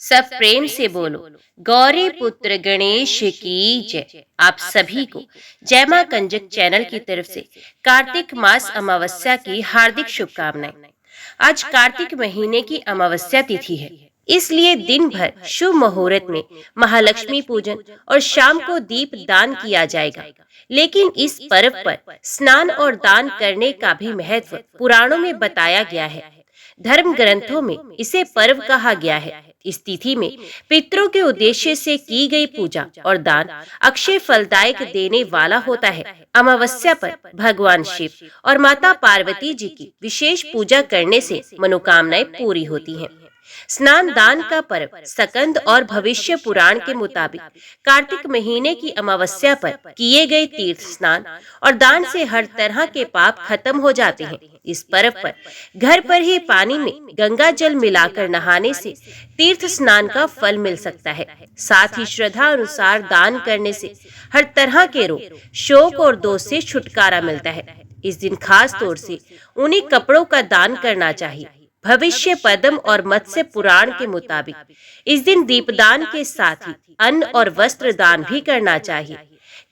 सब प्रेम से बोलो, गौरी पुत्र गणेश की जय। आप सभी को जय मां कंजक चैनल की तरफ से कार्तिक मास अमावस्या की हार्दिक शुभकामनाएं। आज कार्तिक महीने की अमावस्या तिथि है, इसलिए दिन भर शुभ मुहूर्त में महालक्ष्मी पूजन और शाम को दीप दान किया जाएगा। लेकिन इस पर्व पर स्नान और दान करने का भी महत्व पुराणों में बताया गया है। धर्म ग्रंथों में इसे पर्व कहा गया है। इस तिथि में पितरों के उद्देश्य से की गई पूजा और दान अक्षय फलदायक देने वाला होता है। अमावस्या पर भगवान शिव और माता पार्वती जी की विशेष पूजा करने से मनोकामनाएं पूरी होती हैं। स्नान दान का पर्व स्कंद और भविष्य पुराण के मुताबिक कार्तिक महीने की अमावस्या पर किए गए तीर्थ स्नान और दान से हर तरह के पाप खत्म हो जाते हैं। इस पर्व पर घर पर ही पानी में गंगा जल मिलाकर नहाने से तीर्थ स्नान का फल मिल सकता है। साथ ही श्रद्धा अनुसार दान करने से हर तरह के रोग, शोक और दोष से छुटकारा मिलता है। इस दिन खास तौर से उन्हीं कपड़ों का दान करना चाहिए। भविष्य पद्म और मत्स्य पुराण के मुताबिक इस दिन दीपदान के साथ ही अन्न और वस्त्र दान भी करना चाहिए।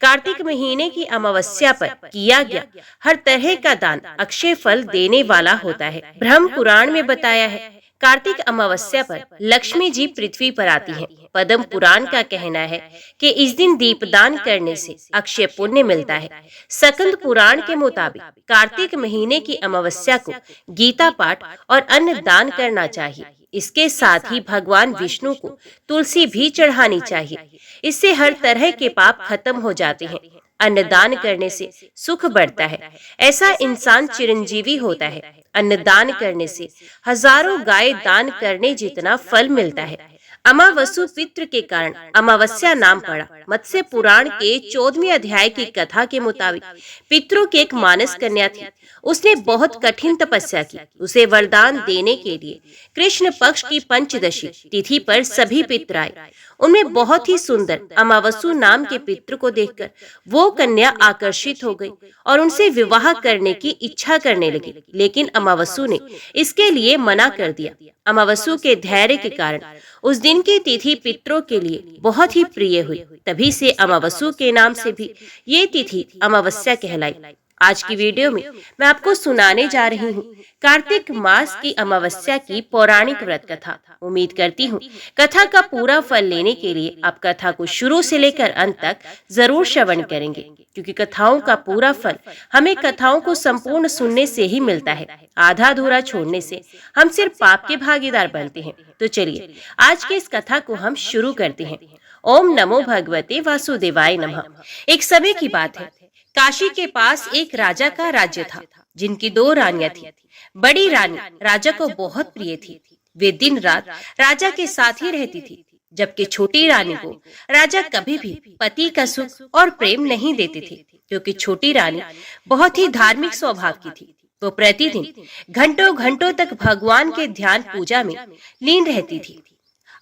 कार्तिक महीने की अमावस्या पर किया गया हर तरह का दान अक्षय फल देने वाला होता है। ब्रह्म पुराण में बताया है, कार्तिक अमावस्या पर लक्ष्मी जी पृथ्वी पर आती हैं। पद्म पुराण का कहना है कि इस दिन दीपदान करने से अक्षय पुण्य मिलता है। स्कंद पुराण के मुताबिक कार्तिक महीने की अमावस्या को गीता पाठ और अन्न दान करना चाहिए। इसके साथ ही भगवान विष्णु को तुलसी भी चढ़ानी चाहिए। इससे हर तरह के पाप खत्म हो जाते हैं। अन्नदान करने से सुख बढ़ता है, ऐसा इंसान चिरंजीवी होता है। अन्नदान करने से हजारों गाय दान करने जितना फल मिलता है। अमावस्यु पितृ के कारण अमावस्या नाम पड़ा। मत्स्य पुराण के 14वें अध्याय की कथा के मुताबिक पितरों की एक मानस कन्या थी। उसने बहुत कठिन तपस्या की। उसे वरदान देने के लिए कृष्ण पक्ष की पंचदशी तिथि पर सभी पितर आए। उनमें बहुत ही सुंदर अमावस्यु नाम के पितृ को देखकर वो कन्या आकर्षित हो गई और उनसे विवाह करने की इच्छा करने लगी। लेकिन अमावस्यु ने इसके लिए मना कर दिया। अमावस्यु के धैर्य के कारण उस दिन की तिथि पितरों के लिए बहुत ही प्रिय हुई। तभी से अमावस्यु के नाम से भी ये तिथि अमावस्या कहलाई। आज की वीडियो में मैं आपको सुनाने जा रही हूँ कार्तिक मास की अमावस्या की पौराणिक व्रत कथा। उम्मीद करती हूँ कथा का पूरा फल लेने के लिए आप कथा को शुरू से लेकर अंत तक जरूर श्रवण करेंगे, क्योंकि कथाओं का पूरा फल हमें कथाओं को संपूर्ण सुनने से ही मिलता है। आधा अधूरा छोड़ने से हम सिर्फ पाप के भागीदार बनते हैं। तो चलिए आज की इस कथा को हम शुरू करते हैं। ओम नमो भगवते वासुदेवाय नमः। एक समय की बात है, काशी के पास एक राजा का राज्य था, जिनकी 2 रानियां थी। बड़ी रानी राजा को बहुत प्रिय थी। वे दिन रात राजा के साथ ही रहती थी, जबकि छोटी रानी को राजा कभी भी पति का सुख और प्रेम नहीं देते थे, क्योंकि छोटी रानी बहुत ही धार्मिक स्वभाव की थी। वो प्रतिदिन घंटों घंटों तक भगवान के ध्यान पूजा में लीन रहती थी।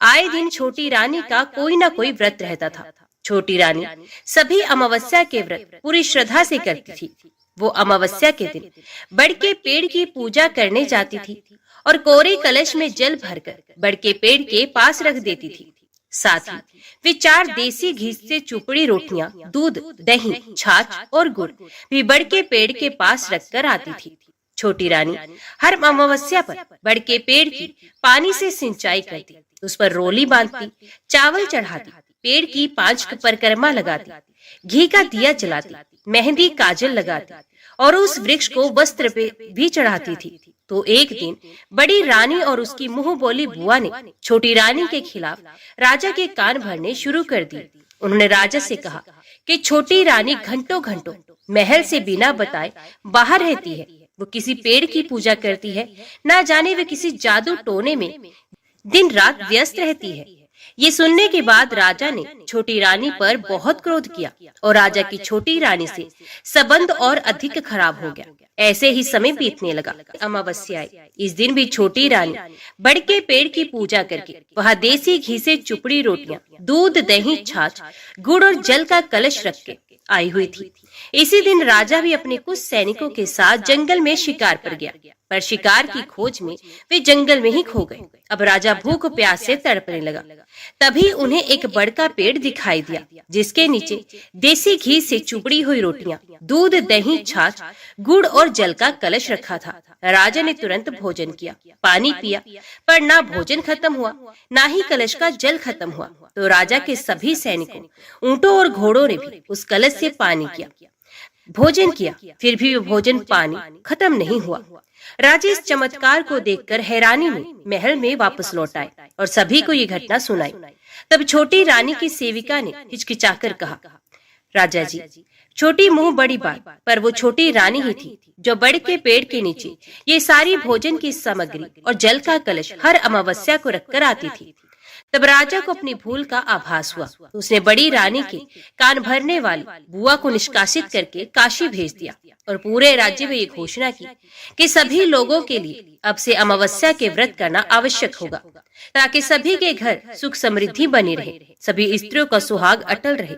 आए दिन छोटी रानी का कोई न कोई व्रत रहता था। छोटी रानी सभी अमावस्या के व्रत पूरी श्रद्धा से करती थी। वो अमावस्या के दिन बड़ के पेड़ की पूजा करने जाती थी और कोरे कलश में जल भरकर बड़ के पेड़ के पास रख देती थी। साथ ही वे 4 देसी घी से चुपड़ी रोटियां, दूध, दही, छाछ और गुड़ भी बड़ के पेड़ के पास रखकर आती थी। छोटी रानी हर अमावस्या पर बड़ के पेड़ की पानी से सिंचाई करती, उस पर रोली बांधती, चावल चढ़ाती, पेड़ की 5 परिक्रमा लगाती, घी का दिया जलाती, मेहंदी काजल लगाती और उस वृक्ष को वस्त्र पे भी चढ़ाती थी। तो एक दिन बड़ी रानी और उसकी मुंह बोली बुआ ने छोटी रानी के खिलाफ राजा के कान भरने शुरू कर दिए। उन्होंने राजा से कहा कि छोटी रानी घंटों घंटों महल से बिना बताए बाहर रहती है। वो किसी पेड़ की पूजा करती है, ना जाने वे किसी जादू टोने में दिन रात व्यस्त रहती है। ये सुनने के बाद राजा ने छोटी रानी पर बहुत क्रोध किया और राजा की छोटी रानी से संबंध और अधिक खराब हो गया। ऐसे ही समय बीतने लगा। अमावस्या आई। इस दिन भी छोटी रानी बड़ के पेड़ की पूजा करके वहाँ देसी घी से चुपड़ी रोटियां, दूध, दही, छाछ, गुड़ और जल का कलश रख के आई हुई थी। इसी दिन राजा भी अपने कुछ सैनिकों के साथ जंगल में शिकार पर गया। पर शिकार की खोज में वे जंगल में ही खो गए। अब राजा भूख प्यास से तड़पने लगा। तभी उन्हें एक बड़ का पेड़ दिखाई दिया, जिसके नीचे देसी घी से चुपड़ी हुई रोटियां, दूध, दही, छाछ, गुड़ और जल का कलश रखा था। राजा ने तुरंत भोजन किया, पानी पिया, पर ना भोजन खत्म हुआ, ना ही कलश का जल खत्म हुआ। तो राजा के सभी सैनिकों, ऊंटों और घोड़ों ने भी उस कलश से पानी किया, भोजन किया, फिर भी वो भोजन पानी खत्म नहीं हुआ। राजा इस चमत्कार को देखकर हैरानी में महल में वापस लौट आए और सभी को ये घटना सुनाई। तब छोटी रानी की सेविका ने हिचकिचाकर कहा, राजा जी, छोटी मुंह बड़ी बात, पर वो छोटी रानी ही थी जो बड़ के पेड़ के नीचे ये सारी भोजन की सामग्री और जल का कलश हर अमावस्या को रखकर आती थी। तब राजा को अपनी भूल का आभास हुआ। उसने बड़ी रानी के कान भरने वाली बुआ को निष्कासित करके काशी भेज दिया और पूरे राज्य में ये घोषणा की कि सभी लोगों के लिए अब से अमावस्या के व्रत करना आवश्यक होगा, ताकि सभी के घर सुख समृद्धि बनी रहे, सभी स्त्रियों का सुहाग अटल रहे।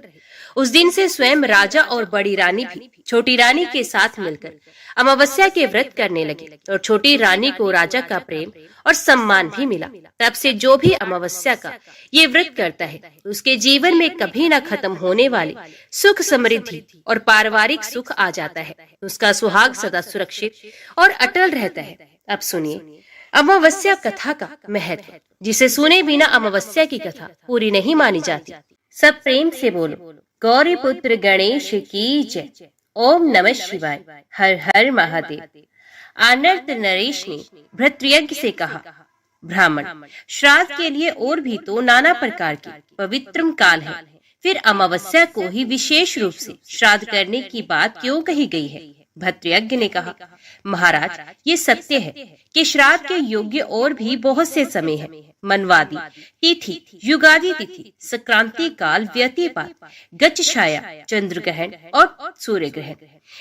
उस दिन से स्वयं राजा और बड़ी रानी भी छोटी रानी के साथ मिलकर अमावस्या के व्रत करने लगे और छोटी रानी को राजा का प्रेम और सम्मान भी मिला। तब से जो भी अमावस्या का ये व्रत करता है, उसके जीवन में कभी न खत्म होने वाली सुख समृद्धि और पारिवारिक सुख आ जाता है। उसका सुहाग सदा सुरक्षित और अटल रहता है। अब सुनिए अमावस्या कथा का महत्व, जिसे सुने बिना अमावस्या की कथा पूरी नहीं मानी जाती। सब प्रेम से बोलो, गौरी पुत्र गणेश की जय। ओम नमः शिवाय। हर हर महादेव। आनर्त नरेश ने भृतयज्ञ से कहा, ब्राह्मण, श्राद्ध के लिए और भी तो नाना प्रकार के पवित्रम काल है, फिर अमावस्या को ही विशेष रूप से श्राद्ध करने की बात क्यों कही गई है? भृतयज्ञ ने कहा, महाराज, ये सत्य है कि श्राद्ध के योग्य और भी बहुत से समय है। मनवादी तिथि, युगादि तिथि, संक्रांति काल, व्यतिपात, गच्छाया, चंद्र ग्रहण और सूर्य ग्रहण,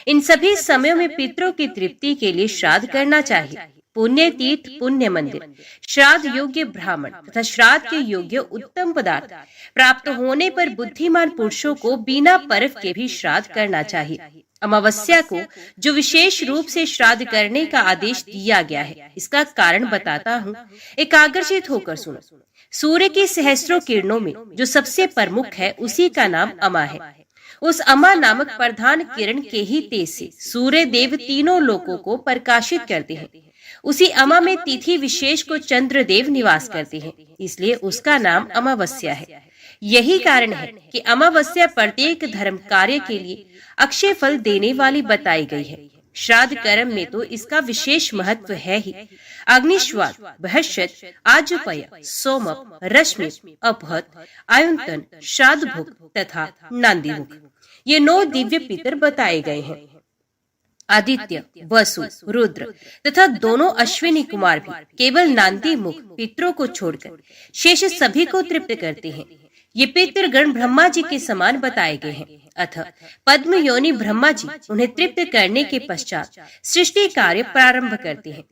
इन सभी समयों में पितरों की तृप्ति के लिए श्राद्ध करना चाहिए। पुण्य तीर्थ, पुण्य मंदिर, श्राद्ध योग्य ब्राह्मण तथा श्राद्ध के योग्य उत्तम पदार्थ प्राप्त होने पर बुद्धिमान पुरुषों को बिना पर्व के भी श्राद्ध करना चाहिए। अमावस्या को जो विशेष रूप से श्राद्ध करने का आदेश दिया गया है, इसका कारण बताता हूँ, एकाग्रचित होकर सुनो। सूर्य की सहस्त्रों किरणों में जो सबसे प्रमुख है, उसी का नाम अमा है। उस अमा नामक प्रधान किरण के ही तेज से सूर्य देव तीनों लोकों को प्रकाशित करते हैं। उसी अमा में तिथि विशेष को चंद्रदेव निवास करते हैं, इसलिए उसका नाम अमावस्या है। यही कारण है कि अमावस्या प्रत्येक धर्म कार्य के लिए अक्षय फल देने वाली बताई गई है। श्राद्ध कर्म में तो इसका विशेष महत्व है ही। अग्निश्वाद, बृहस्पत, आजुपय, सोमक, रश्मि, अपहत, आयुंतन, श्राद्ध भुक तथा नांदीमुख, ये 9 दिव्य पितर बताए गए हैं। आदित्य, वसु, रुद्र तथा दोनों अश्विनी कुमार भी केवल नांदी मुख पितरों को छोड़कर शेष सभी को तृप्त करते हैं। ये पितृगण ब्रह्मा जी के समान बताए गए हैं। अतः पद्म योनि ब्रह्मा जी उन्हें तृप्त करने के पश्चात सृष्टि कार्य प्रारंभ करते हैं।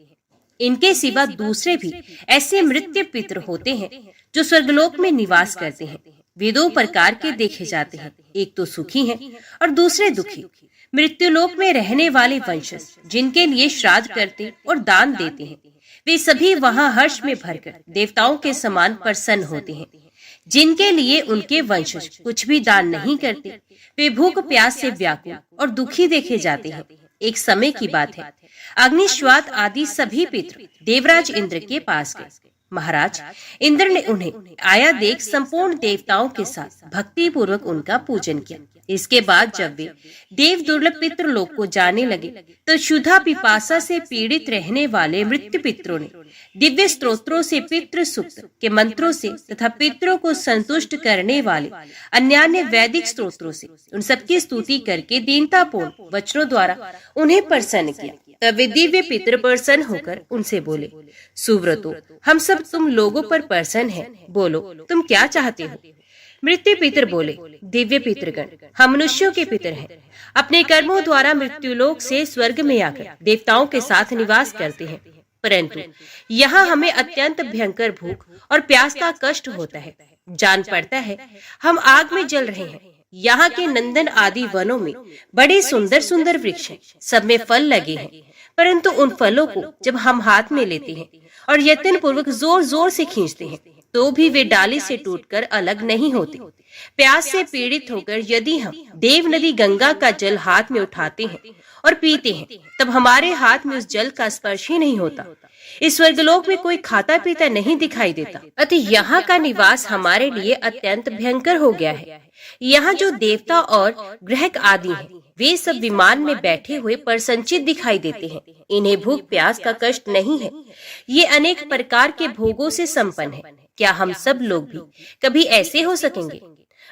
इनके सिवा दूसरे भी ऐसे मृत्यु पितर होते हैं जो स्वर्गलोक में निवास करते हैं। वे 2 प्रकार के देखे जाते हैं, एक तो सुखी हैं और दूसरे दुखी। मृत्युलोक में रहने वाले वंशज जिनके लिए श्राद्ध करते और दान देते हैं, वे सभी वहां हर्ष में भरकर देवताओं के समान प्रसन्न होते हैं। जिनके लिए उनके वंशज कुछ भी दान नहीं करते, वे भूख प्यास से व्याकुल और दुखी देखे जाते हैं। एक समय की बात है, अग्निश्वात आदि सभी पितृ देवराज इंद्र के पास गए। महाराज, इंद्र ने उन्हें आया देख संपूर्ण देवताओं के साथ भक्ति पूर्वक उनका पूजन किया। इसके बाद जब वे देव दुर्लभ पितृलोक को जाने लगे, तो क्षुधा पिपासा से पीड़ित रहने वाले मृत्यु पितरों ने दिव्य स्तोत्रों से, पितृ सूक्त के मंत्रों से तथा पितरों को संतुष्ट करने वाले अन्यान्य वैदिक स्तोत्रों से उन सबकी स्तुति करके दीनतापूर्ण वचनों द्वारा उन्हें प्रसन्न किया। तब वे दिव्य पितर प्रसन्न होकर उनसे बोले, सुव्रतो, हम सब तुम लोगों पर प्रसन्न हैं, बोलो तुम क्या चाहते हो? मृत्यु पितर बोले, दिव्य पितरगण, हम मनुष्यों के पितर हैं। अपने कर्मों द्वारा मृत्युलोक से स्वर्ग में आकर देवताओं के साथ निवास करते हैं, परंतु यहाँ हमें अत्यंत भयंकर भूख और प्यास का कष्ट होता है। जान पड़ता है हम आग में जल रहे हैं। यहाँ के नंदन आदि वनों में बड़े सुंदर सुंदर वृक्ष हैं, सब में फल लगे हैं, परंतु उन फलों को जब हम हाथ में लेते हैं और यत्न पूर्वक जोर जोर से खींचते हैं तो भी वे डाली से टूटकर अलग नहीं होते। प्यास से पीड़ित होकर यदि हम देव नदी गंगा का जल हाथ में उठाते हैं और पीते हैं तब हमारे हाथ में उस जल का स्पर्श ही नहीं होता। इस स्वर्गलोक में कोई खाता पीता नहीं दिखाई देता, अतः यहाँ का निवास हमारे लिए अत्यंत भयंकर हो गया है। यहाँ जो देवता और ग्रहक आदि हैं, वे सब विमान में बैठे हुए परसंचित दिखाई देते हैं। इन्हें भूख प्यास का कष्ट नहीं है। ये अनेक प्रकार के भोगों से संपन्न है। क्या हम सब लोग भी कभी ऐसे हो सकेंगे?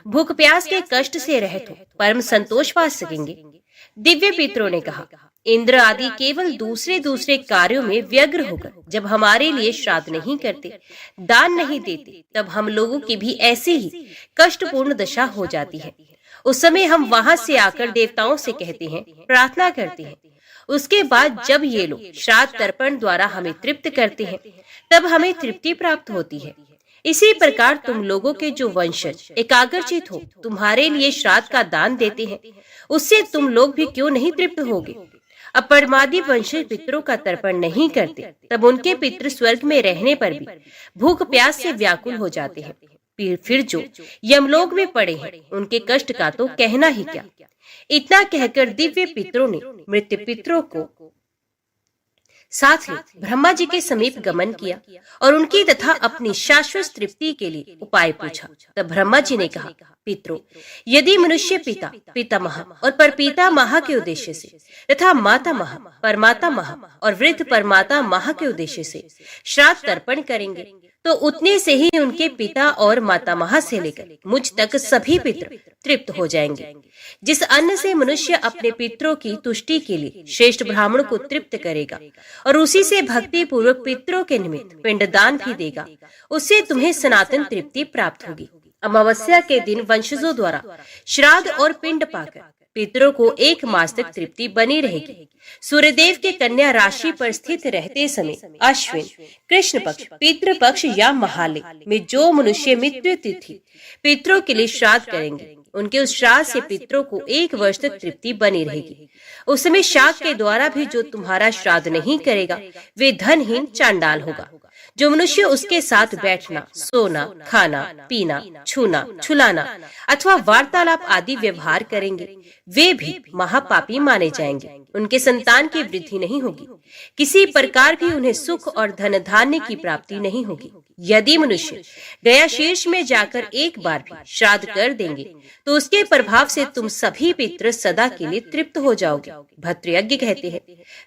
भूख प्यास के कष्ट से रहित हो परम संतोष पा सकेंगे? दिव्य पितरों ने कहा, इंद्र आदि केवल दूसरे दूसरे कार्यों में व्यग्र होकर जब हमारे लिए श्राद्ध नहीं करते, दान नहीं देते, तब हम लोगों की भी ऐसी ही कष्टपूर्ण दशा हो जाती है। उस समय हम वहां से आकर देवताओं से कहते हैं, प्रार्थना करते हैं। उसके बाद जब ये लोग श्राद्ध तर्पण द्वारा हमें तृप्त करते हैं, तब हमें तृप्ति प्राप्त होती है। इसी प्रकार तुम लोगों के जो वंशज एकाग्रचित हो तुम्हारे लिए श्राद्ध का दान देते हैं, उससे तुम लोग भी क्यों नहीं तृप्त होगे? अब परमादि वंशज पितरों का तर्पण नहीं करते, तब उनके पितृ स्वर्ग में रहने पर भी भूख प्यास से व्याकुल हो जाते हैं। फिर जो यमलोक में पड़े हैं, उनके कष्ट का तो कहना ही क्या। इतना कहकर दिव्य पितरों ने मृत पितरों को साथ ही ब्रह्मा जी के समीप गमन किया और उनकी तथा अपनी शाश्वत तृप्ति के लिए उपाय पूछा। तब ब्रह्मा जी ने कहा, पितरों, यदि मनुष्य पिता पितामह और परपितामह के उद्देश्य से तथा मातामह परमातामह और वृद्ध परमातामह के उद्देश्य से श्राद्ध तर्पण करेंगे तो उतने से ही उनके पिता और मातामह से लेकर मुझ तक सभी पितृ तृप्त हो जाएंगे। जिस अन्न से मनुष्य अपने पितरों की तुष्टि के लिए श्रेष्ठ ब्राह्मण को तृप्त करेगा और उसी से भक्ति पूर्वक पितरों के निमित्त पिंडदान भी देगा, उससे तुम्हें सनातन तृप्ति प्राप्त होगी। अमावस्या के दिन वंशजों द्वारा श्राद्ध और पिंड पाकर पितरों को 1 मास तक तृप्ति बनी रहेगी। सूर्यदेव के कन्या राशि पर स्थित रहते समय अश्विन कृष्ण पक्ष पितृ पक्ष या महालय में जो मनुष्य मृत्यु तिथि पितरों के लिए श्राद्ध करेंगे, उनके उस श्राद्ध से पितरों को 1 वर्ष तक तृप्ति बनी रहेगी। उस समय शाक के द्वारा भी जो तुम्हारा श्राद्ध नहीं करेगा वे धनहीन चांडाल होगा। जो मनुष्य उसके साथ बैठना, सोना, खाना, पीना, छूना, छुलाना अथवा वार्तालाप आदि व्यवहार करेंगे, वे भी महापापी माने जाएंगे। उनके संतान की वृद्धि नहीं होगी, किसी प्रकार भी उन्हें सुख और धन धान्य की प्राप्ति नहीं होगी। यदि मनुष्य गया शीर्ष में जाकर एक बार भी श्राद्ध कर देंगे तो उसके प्रभाव से तुम सभी पितृ सदा के लिए तृप्त हो जाओगे। भद्रयज्ञ कहते हैं,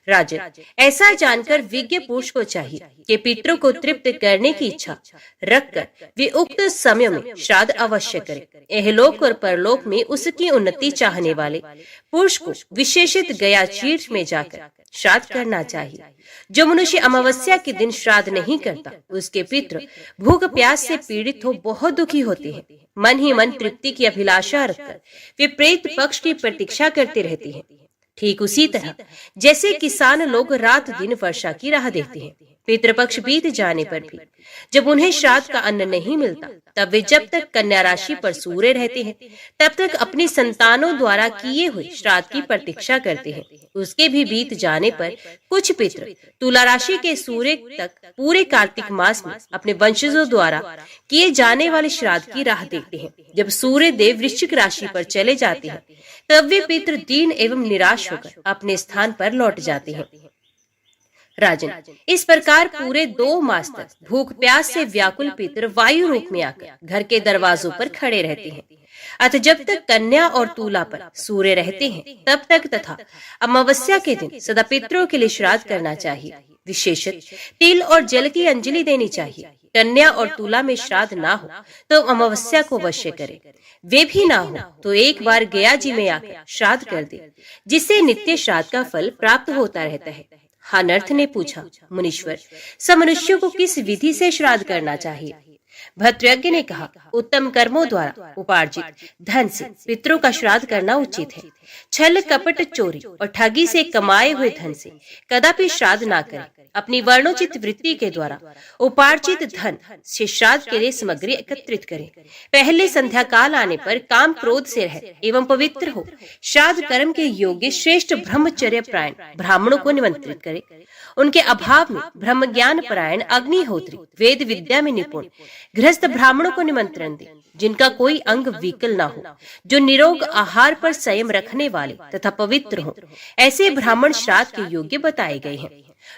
राजन, ऐसा जानकर विज्ञ पुरुष को चाहिए कि पितरों को तृप्त करने की इच्छा रखकर वे उक्त समय में श्राद्ध अवश्य करें। इहलोक और परलोक में उसकी उन्नति चाहने वाले पुरुष को विशेषित गया शीर्ष में जाकर श्राद्ध करना चाहिए। जो मनुष्य अमावस्या के दिन श्राद्ध नहीं करता, उसके पितृ भूख प्यास से पीड़ित हो बहुत दुखी होते हैं। मन ही मन तृप्ति की अभिलाषा रखकर वे प्रेत पक्ष की प्रतीक्षा करते रहते हैं। ठीक उसी तरह जैसे किसान लोग रात दिन वर्षा की राह देखते हैं, पितृपक्ष बीत जाने पर भी जब उन्हें श्राद्ध का अन्न नहीं मिलता, तब वे जब तक कन्या राशि पर सूर्य रहते हैं तब तक अपनी संतानों द्वारा किए हुए श्राद्ध की प्रतीक्षा करते हैं। उसके भी बीत जाने पर कुछ पितृ तुला राशि के सूर्य तक पूरे कार्तिक मास में अपने वंशजों द्वारा किए जाने वाले श्राद्ध की राह देखते हैं। जब सूर्य देव वृश्चिक राशि पर चले जाते हैं तब वे पितृ दीन एवं निराश होकर अपने स्थान पर लौट जाते हैं। राजन, इस प्रकार पूरे 2 मास तक भूख प्यास से व्याकुल पितृ वायु रूप में आकर घर के दरवाजों पर खड़े रहते हैं। अतः जब तक कन्या और तुला पर सूर्य रहते हैं तब तक तथा अमावस्या के दिन सदा पितरों के लिए श्राद्ध करना चाहिए। विशेषत तिल और जल की अंजलि देनी चाहिए। कन्या और तुला में श्राद्ध ना हो तो अमावस्या को अवश्य करे। वे भी ना हो तो एक बार गया जी में आकर श्राद्ध कर दे, जिससे नित्य श्राद्ध का फल प्राप्त होता रहता है। हानर्थ ने पूछा, मुनीश्वर, सब मनुष्यों को किस विधि से श्राद्ध करना चाहिए? भद्रयज्ञ ने कहा, उत्तम कर्मों द्वारा उपार्जित धन से पितरों का श्राद्ध करना उचित है। छल कपट चोरी और ठगी से कमाए हुए धन से कदापि श्राद्ध ना करें। अपनी वर्णोचित वृत्ति के द्वारा उपार्जित धन से श्राद्ध के लिए सामग्री एकत्रित करें। पहले संध्या काल आने पर काम क्रोध से रहित एवं पवित्र हो श्राद्ध कर्म के योग्य श्रेष्ठ ब्रह्मचर्य परायण ब्राह्मणों को निमंत्रित करें। उनके अभाव में ब्रह्म ज्ञान परायण अग्निहोत्री वेद विद्या में निपुण गृहस्थ ब्राह्मणों को निमंत्रण दें, जिनका कोई अंग विकल ना हो, जो निरोग आहार पर संयम रखने वाले तथा पवित्र हो। ऐसे ब्राह्मण श्राद्ध के योग्य बताए गए हैं।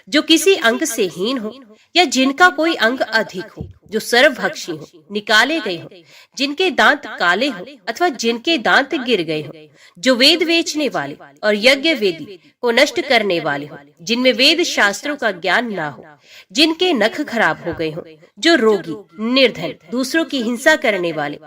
जो किसी अंग से हीन हो या जिनका कोई अंग अधिक हो, जो सर्वभक्षी हो, निकाले गए हो, जिनके दांत काले हो अथवा जिनके दांत गिर गए हो, जो वेद बेचने वाले और यज्ञ वेदी को नष्ट करने वाले हो, जिनमें वेद शास्त्रों का ज्ञान ना हो, जिनके नख खराब हो गए हो, जो रोगी, निर्धन, दूसरों की हिंसा करने वाले,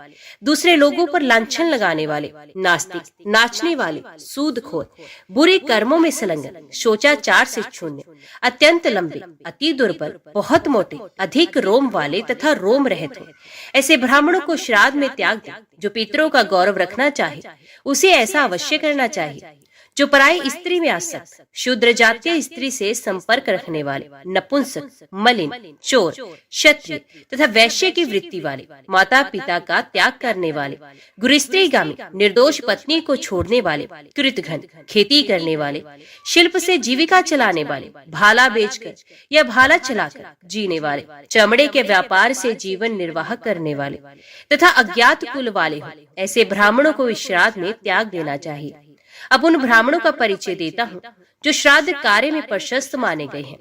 दूसरे लोगों पर लांछन लगाने वाले, नास्तिक, नाचने वाले, सूदखोर, बुरे कर्मों में संलग्न, शौचाचार से शून्य, अत्यंत लंबे, अति दुर्बल, बहुत मोटे, अधिक रोम वाले तथा रोम रहित हो, ऐसे ब्राह्मणों को श्राद्ध में त्याग दे। जो पितरों का गौरव रखना चाहे उसे ऐसा अवश्य करना चाहिए। जो पराई स्त्री में आसक्त, शूद्र जातीय स्त्री से संपर्क रखने वाले, नपुंसक, मलिन, चोर, क्षत्रिय तथा वैश्य की वृत्ति वाले, माता पिता का त्याग करने वाले, गुरुस्त्रीगामी, निर्दोष पत्नी को छोड़ने वाले, कृतघ्न, खेती करने वाले, शिल्प से जीविका चलाने वाले, भाला बेचकर या भाला चलाकर जीने वाले, चमड़े के व्यापार से जीवन निर्वाह करने वाले तथा अज्ञात कुल वाले हो, ऐसे ब्राह्मणों को इस श्राद्ध में त्याग देना चाहिए। अब उन ब्राह्मणों का परिचय देता हूँ जो श्राद्ध कार्य में प्रशस्त माने गए हैं।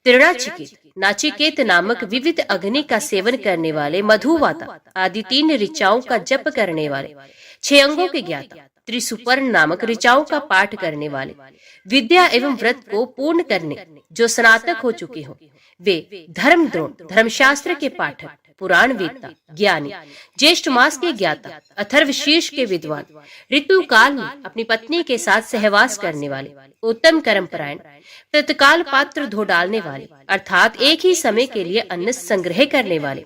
त्रिणाचिकेत, नाचिकेत नामक विविध अग्नि का सेवन करने वाले, मधुवाता आदि 3 ऋचाओं का जप करने वाले, 6 अंगों के ज्ञाता, त्रिसुपर्ण नामक ऋचाओं का पाठ करने वाले, विद्या एवं व्रत को पूर्ण करने जो स्नातक हो चुके हो, वे धर्मद्रोण, धर्मशास्त्र के पाठक, पुराण वेदता, ज्ञानी, ज्येष्ठ मास के ज्ञाता, अथर्व शीर्ष के विद्वान, ऋतु काल में अपनी पत्नी के साथ सहवास करने वाले, उत्तम कर्मपरायण, तत्काल पात्र धो डालने वाले, अर्थात एक ही समय के लिए अन्न संग्रह करने वाले,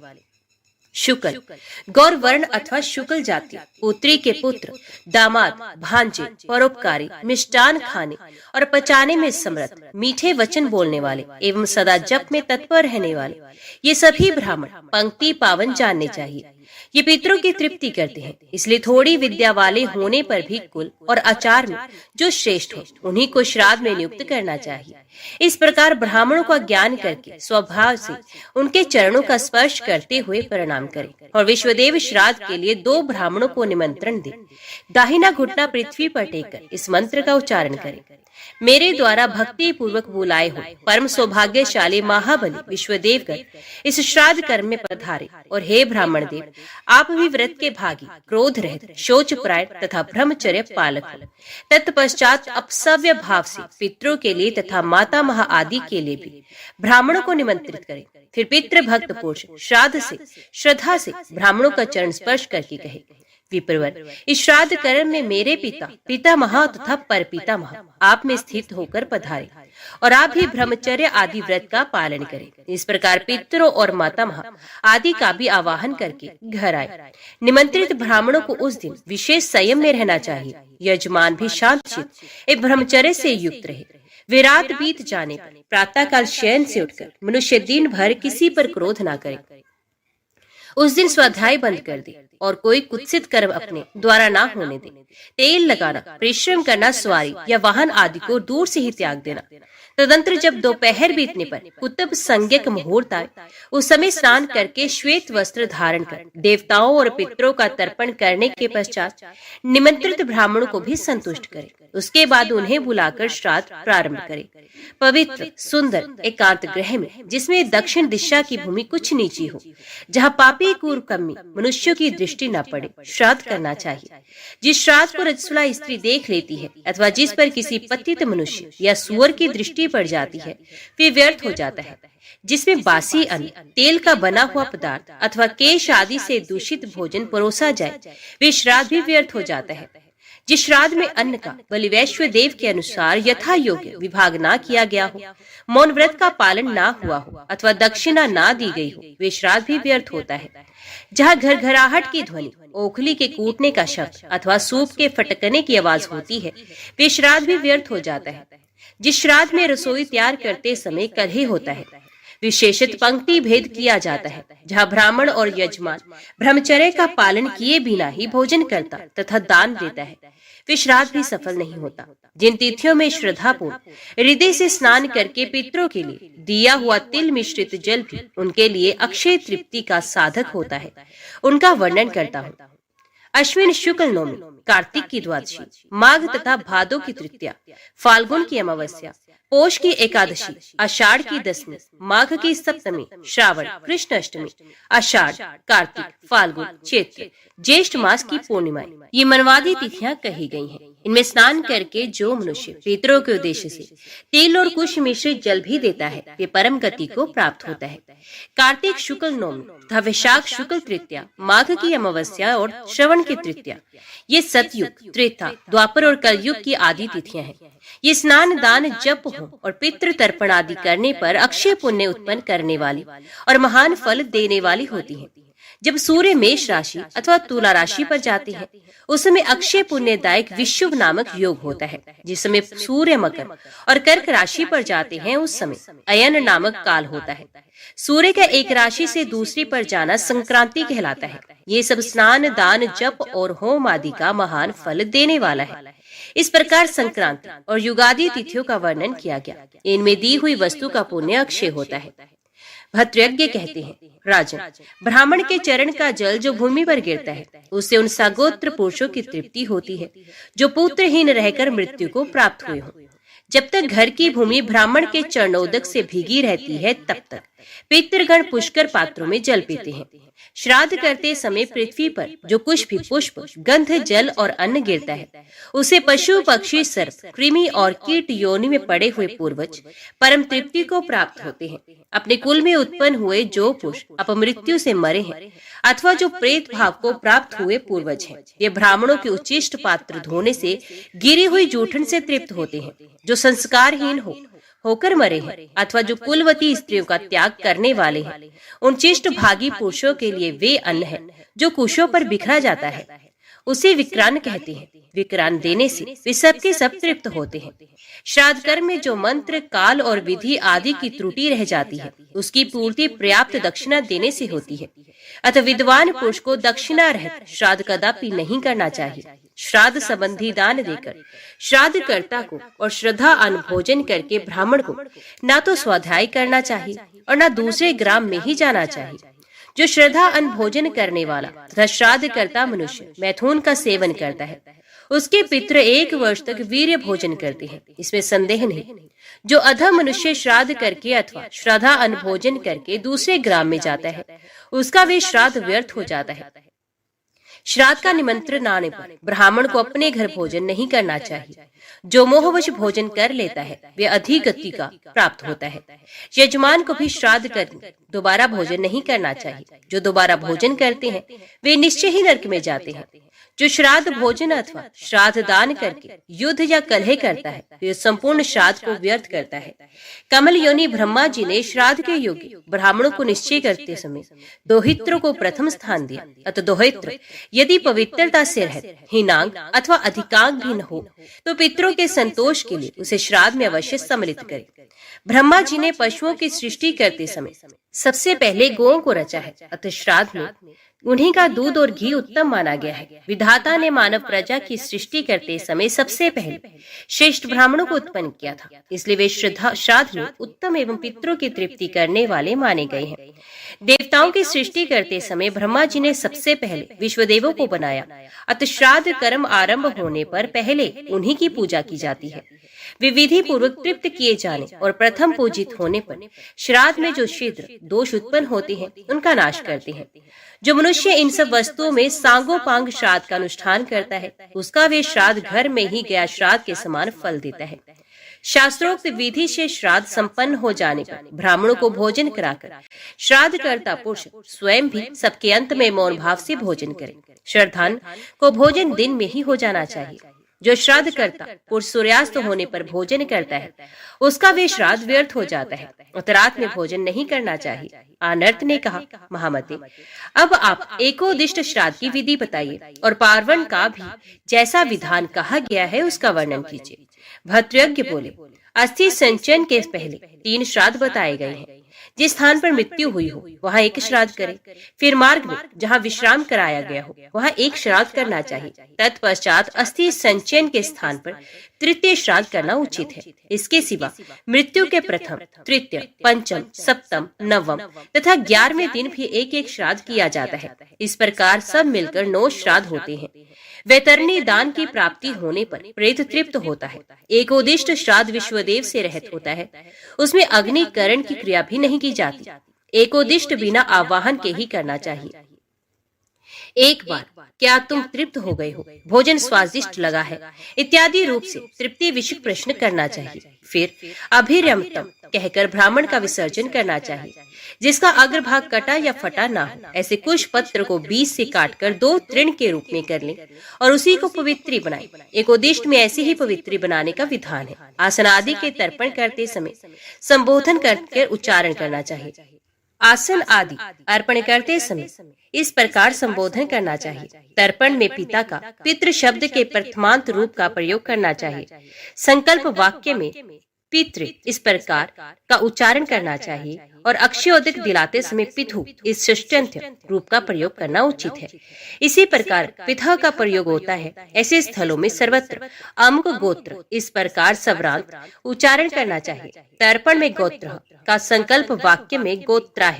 शुक्ल, गौर वर्ण अथवा शुक्ल जाति, पुत्री के पुत्र, दामाद, भांजे, परोपकारी, मिष्टान खाने और पचाने में समर्थ, मीठे वचन बोलने वाले एवं सदा जप में तत्पर रहने वाले, ये सभी ब्राह्मण पंक्ति पावन जानने चाहिए। ये पितरों की तृप्ति करते हैं, इसलिए थोड़ी विद्या वाले होने पर भी कुल और आचार में जो श्रेष्ठ हो उन्हीं को श्राद्ध में नियुक्त करना चाहिए। इस प्रकार ब्राह्मणों का ज्ञान करके स्वभाव से उनके चरणों का स्पर्श करते हुए प्रणाम करें और विश्वदेव श्राद्ध के लिए 2 ब्राह्मणों को निमंत्रण दें। दाहिना घुटना पृथ्वी पर टेककर इस मंत्र का उच्चारण करें। मेरे द्वारा भक्ति पूर्वक बुलाए हो परम सौभाग्यशाली महाबली विश्वदेव कर इस श्राद्ध कर्म में पधारे, और हे ब्राह्मण देव, आप भी व्रत के भागी, क्रोध रहित, शौच परायण तथा ब्रह्मचर्य पालक हो। तत्पश्चात अपसव्य भाव से पितरों के लिए तथा माता महा आदि के लिए भी ब्राह्मणों को निमंत्रित करें। फिर पितृ भक्त पुरुष श्राद्ध से श्रद्धा से ब्राह्मणों का चरण स्पर्श करके कहे, विप्रवर, इस श्राद्ध कर्म में मेरे पितामह तथा परपितामह आप में स्थित होकर पधारे और आप भी ब्रह्मचर्य आदि व्रत का पालन करें। इस प्रकार पितरों और मातामह आदि का भी आवाहन करके घर आए। निमंत्रित ब्राह्मणों को उस दिन विशेष संयम में रहना चाहिए। यजमान भी शांतचित्त एवं ब्रह्मचर्य से युक्त रहे। वे रात बीत जाने पर प्रातःकाल शयन से उठकर मनुष्य दिन भर किसी पर क्रोध न करे। उस दिन स्वाध्याय बंद कर दे और कोई कुत्सित कर्म अपने द्वारा ना होने दे। तेल लगाना, परिश्रम करना, सवारी या वाहन आदि को दूर से ही त्याग देना। तदंतर जब दोपहर बीतने पर कुतुब संज्ञक मुहूर्त आए, उस समय स्नान करके श्वेत वस्त्र धारण कर देवताओं और पितरों का तर्पण करने के पश्चात निमंत्रित ब्राह्मणों को भी संतुष्ट करे। उसके बाद उन्हें बुलाकर श्राद्ध प्रारंभ करे। पवित्र सुंदर एकांत गृह में, जिसमें दक्षिण दिशा की भूमि कुछ नीची हो, जहाँ पापी कूर कम्मी मनुष्यों की दृष्टि न पड़े, श्राद्ध करना चाहिए। जिस श्राद्ध को रजस्वला स्त्री देख लेती है अथवा जिस पर किसी पतित मनुष्य या सुअर की दृष्टि पड़ जाती है, वे व्यर्थ हो जाता है। जिसमें बासी अन्न, तेल का बना हुआ पदार्थ अथवा केश आदि से दूषित भोजन परोसा जाए, वे श्राद्ध भी व्यर्थ हो जाता है। जिस श्राद्ध में अन्न का बलि वैश्व देव के अनुसार यथा योग्य विभाग ना किया गया हो, मौन व्रत का पालन ना हुआ हो अथवा दक्षिणा ना दी गई हो, वे श्राद्ध भी व्यर्थ होता है। जहाँ घरघराहट की ध्वनि, ओखली के कूटने का शब्द अथवा सूप के फटकने की आवाज होती है, वे श्राद्ध भी व्यर्थ हो जाता है। जिस श्राद्ध में रसोई तैयार करते समय कलह होता है, विशेषित पंक्ति भेद किया जाता है, जहाँ ब्राह्मण और यजमान ब्रह्मचर्य का पालन किए बिना ही भोजन करता तथा दान देता है, वे श्राद्ध भी सफल नहीं होता। जिन तिथियों में श्रद्धापूर्ण हृदय से स्नान करके पितरों के लिए दिया हुआ तिल मिश्रित जल भी उनके लिए अक्षय तृप्ति का साधक होता है, उनका वर्णन करता हूँ। अश्विन शुक्ल नवमी, कार्तिक की द्वादशी, माघ तथा भादो की तृतीया, फाल्गुन की अमावस्या, पोष की एकादशी, आषाढ़ की दसवीं, माघ की सप्तमी, श्रावण कृष्ण अष्टमी, आषाढ़, कार्तिक, फाल्गुन, चैत्र, ज्येष्ठ मास की पूर्णिमा, ये मनवादी तिथियां कही गई हैं। इनमें स्नान करके जो मनुष्य पितरों के उद्देश्य से तिल और कुश मिश्रित जल भी देता है, वे परम गति को प्राप्त होता है। कार्तिक शुक्ल नवमी तथा वैशाख शुक्ल तृतीया, माघ की अमावस्या और श्रवण की तृतीया, ये सतयुग, त्रेता, द्वापर और कलयुग की आदि तिथियां हैं। ये स्नान, दान, जप हो और पितृ तर्पण आदि करने पर अक्षय पुण्य उत्पन्न करने वाली और महान फल देने वाली होती हैं। जब सूर्य मेष राशि अथवा तुला राशि पर जाते हैं, उस समय अक्षय पुण्यदायक विषुव नामक योग होता है। जिस समय सूर्य मकर और कर्क राशि पर जाते हैं, उस समय अयन नामक काल होता है। सूर्य का एक राशि से दूसरी पर जाना संक्रांति कहलाता है। ये सब स्नान, दान, जप और होम आदि का महान फल देने वाला है। इस प्रकार संक्रांति और युगादि तिथियों का वर्णन किया गया। इनमें दी हुई वस्तु का पुण्य अक्षय होता है। भद्रयज्ञ कहते हैं, राजन, ब्राह्मण के चरण का जल जो भूमि पर गिरता है, उससे उन सगोत्र पुरुषों की तृप्ति होती है जो पुत्रहीन रहकर मृत्यु को प्राप्त हुए हों। जब तक घर की भूमि ब्राह्मण के चरणोदक से भीगी रहती है, तब तक पितृगण पुष्कर पात्रों में जल पीते हैं। श्राद्ध करते समय पृथ्वी पर जो कुछ भी पुष्प, गंध, जल और अन्न गिरता है, उसे पशु, पक्षी, सर्प, कृमि और कीट योनि में पड़े हुए पूर्वज परम तृप्ति को प्राप्त होते हैं। अपने कुल में उत्पन्न हुए जो पुरुष अपमृत्यु से मरे हैं अथवा जो प्रेत भाव को प्राप्त हुए पूर्वज हैं, ये ब्राह्मणों के उच्चिष्ट पात्र धोने से गिरी हुई जूठन से तृप्त होते हैं। जो संस्कारहीन होकर मरे हैं अथवा जो कुलवती स्त्रियों का त्याग करने वाले हैं, उन चिष्ट भागी पुरुषों के लिए वे अन्न है जो कुशों पर बिखरा जाता है, उसे विक्रान कहते हैं। विक्रान देने से वे सबके सब तृप्त होते हैं। श्राद्ध कर्म में जो मंत्र, काल और विधि आदि की त्रुटि रह जाती है, उसकी पूर्ति पर्याप्त दक्षिणा देने से होती है। अतः विद्वान पुरुष को दक्षिणा रहित श्राद्ध कदापि नहीं करना चाहिए। श्राद्ध संबंधी दान देकर श्राद्ध कर्ता को और श्रद्धा अनुभोजन करके ब्राह्मण को न तो स्वाध्याय करना चाहिए और न दूसरे ग्राम में ही जाना चाहिए। जो श्रद्धा अनुभोजन करने वाला तथा श्राद्ध करता मनुष्य मैथुन का सेवन करता है, उसके पितृ 1 वर्ष तक वीर्य भोजन करते हैं, इसमें संदेह नहीं। जो अधम मनुष्य श्राद्ध करके अथवा श्रद्धा अनुभोजन करके दूसरे ग्राम में जाता है, उसका वे श्राद्ध व्यर्थ हो जाता है। श्राद्ध का निमंत्रण आने पर ब्राह्मण को अपने घर भोजन नहीं करना चाहिए। जो मोहवश भोजन कर लेता है, वे अधिगति का प्राप्त होता है। यजमान को भी श्राद्ध कर दोबारा भोजन नहीं करना चाहिए। जो दोबारा भोजन करते हैं, वे निश्चय ही नरक में जाते हैं। जो श्राद्ध भोजन अथवा श्राद्ध दान करके युद्ध या कलह करता है, वे संपूर्ण श्राद्ध को व्यर्थ करता है। कमल योनि ब्रह्मा जी ने श्राद्ध के योग्य ब्राह्मणों को निश्चय करते समय दोहित्र को प्रथम स्थान दिया। अतः दोहित्र यदि पवित्रता से रहित हीनांग अथवा अधिकांग भी न हो, तो पितरों के संतोष के लिए उसे श्राद्ध में अवश्य सम्मिलित करे। ब्रह्मा जी ने पशुओं की सृष्टि करते समय सबसे पहले गौओं को रचा है। अतः श्राद्ध में उन्हीं का दूध और घी उत्तम माना गया है। विधाता ने मानव प्रजा की सृष्टि करते समय सबसे पहले श्रेष्ठ ब्राह्मणों को उत्पन्न किया था, इसलिए वे श्राद्ध में उत्तम एवं पितरों की तृप्ति करने वाले माने गए हैं। देवताओं की सृष्टि करते समय ब्रह्मा जी ने सबसे पहले विश्वदेवों को बनाया। अतः श्राद्ध कर्म आरंभ होने पर पहले उन्हीं की पूजा की जाती है। वे विधि पूर्वक तृप्त किए जाने और प्रथम पूजित होने पर श्राद्ध में जो शीघ्र दोष उत्पन्न होते हैं, उनका नाश करते हैं। जो मनुष्य इन सब वस्तुओं में सांगोपांग श्राद्ध का अनुष्ठान करता है, उसका वे श्राद्ध घर में ही गया श्राद्ध के समान फल देता है। शास्त्रोक्त विधि से श्राद्ध संपन्न हो जाने पर ब्राह्मणों को भोजन कराकर श्राद्ध करता पुरुष स्वयं भी सबके अंत में मौन भाव से भोजन करे। श्रद्धान को भोजन दिन में ही हो जाना चाहिए। जो श्राद्ध करता पुरुष सूर्यास्त होने पर भोजन करता है, उसका वे श्राद्ध व्यर्थ हो जाता है। रात में भोजन नहीं करना चाहिए। आनर्त ने कहा, महामते, अब आप एकोदिष्ट श्राद्ध की विधि बताइए और पार्वण का भी जैसा विधान कहा गया है उसका वर्णन कीजिए। भद्रयज्ञ बोले, अस्थि संचयन के पहले 3 श्राद्ध बताए गए हैं। जिस स्थान पर मृत्यु हुई हो वहां 1 श्राद्ध करें। फिर मार्ग में जहां विश्राम कराया गया हो वहां 1 श्राद्ध करना चाहिए। तत्पश्चात अस्थि संचयन के स्थान पर तृतीय श्राद्ध करना उचित है। इसके सिवा मृत्यु के प्रथम, तृतीय, पंचम, सप्तम, नवम तथा 11वें दिन भी 1-1 श्राद्ध किया जाता है। इस प्रकार सब मिलकर 9 श्राद्ध होते हैं। वैतरणी दान की प्राप्ति होने पर प्रेत तृप्त होता है। एकोदिष्ट श्राद्ध विश्वदेव से रहित होता है। उसमें अग्निकरण की क्रिया भी नहीं की जाती। एकोदिष्ट बिना आवाहन के ही करना चाहिए। एक बार क्या तुम तृप्त हो गए हो, भोजन स्वादिष्ट लगा है इत्यादि रूप से तृप्ति विषयक प्रश्न करना चाहिए। फिर अभिरमतम कहकर ब्राह्मण का विसर्जन करना चाहिए, जिसका अग्रभाग कटा या फटा ना हो। ऐसे कुछ पत्र को बीच से काटकर 2 तृण के रूप में कर लें और उसी को पवित्री बनाएं। एकोदिष्ट में ऐसे ही पवित्री बनाने का विधान है। आसन आदि के तर्पण करते समय संबोधन करके उच्चारण करना चाहिए। आसन आदि अर्पण करते समय इस प्रकार संबोधन करना चाहिए। तर्पण में पिता का पितृ शब्द के प्रथमांत रूप का प्रयोग करना चाहिए। संकल्प वाक्य में पितृ इस प्रकार का उच्चारण करना चाहिए और अक्षयोदक दिलाते समय पितु इस षष्ट्यंत्य रूप का प्रयोग करना उचित है। इसी प्रकार पिता का प्रयोग होता है। ऐसे स्थलों में सर्वत्र अमुक गोत्र इस प्रकार सवरांत उच्चारण करना चाहिए। तर्पण में गोत्र का संकल्प वाक्य में गोत्राह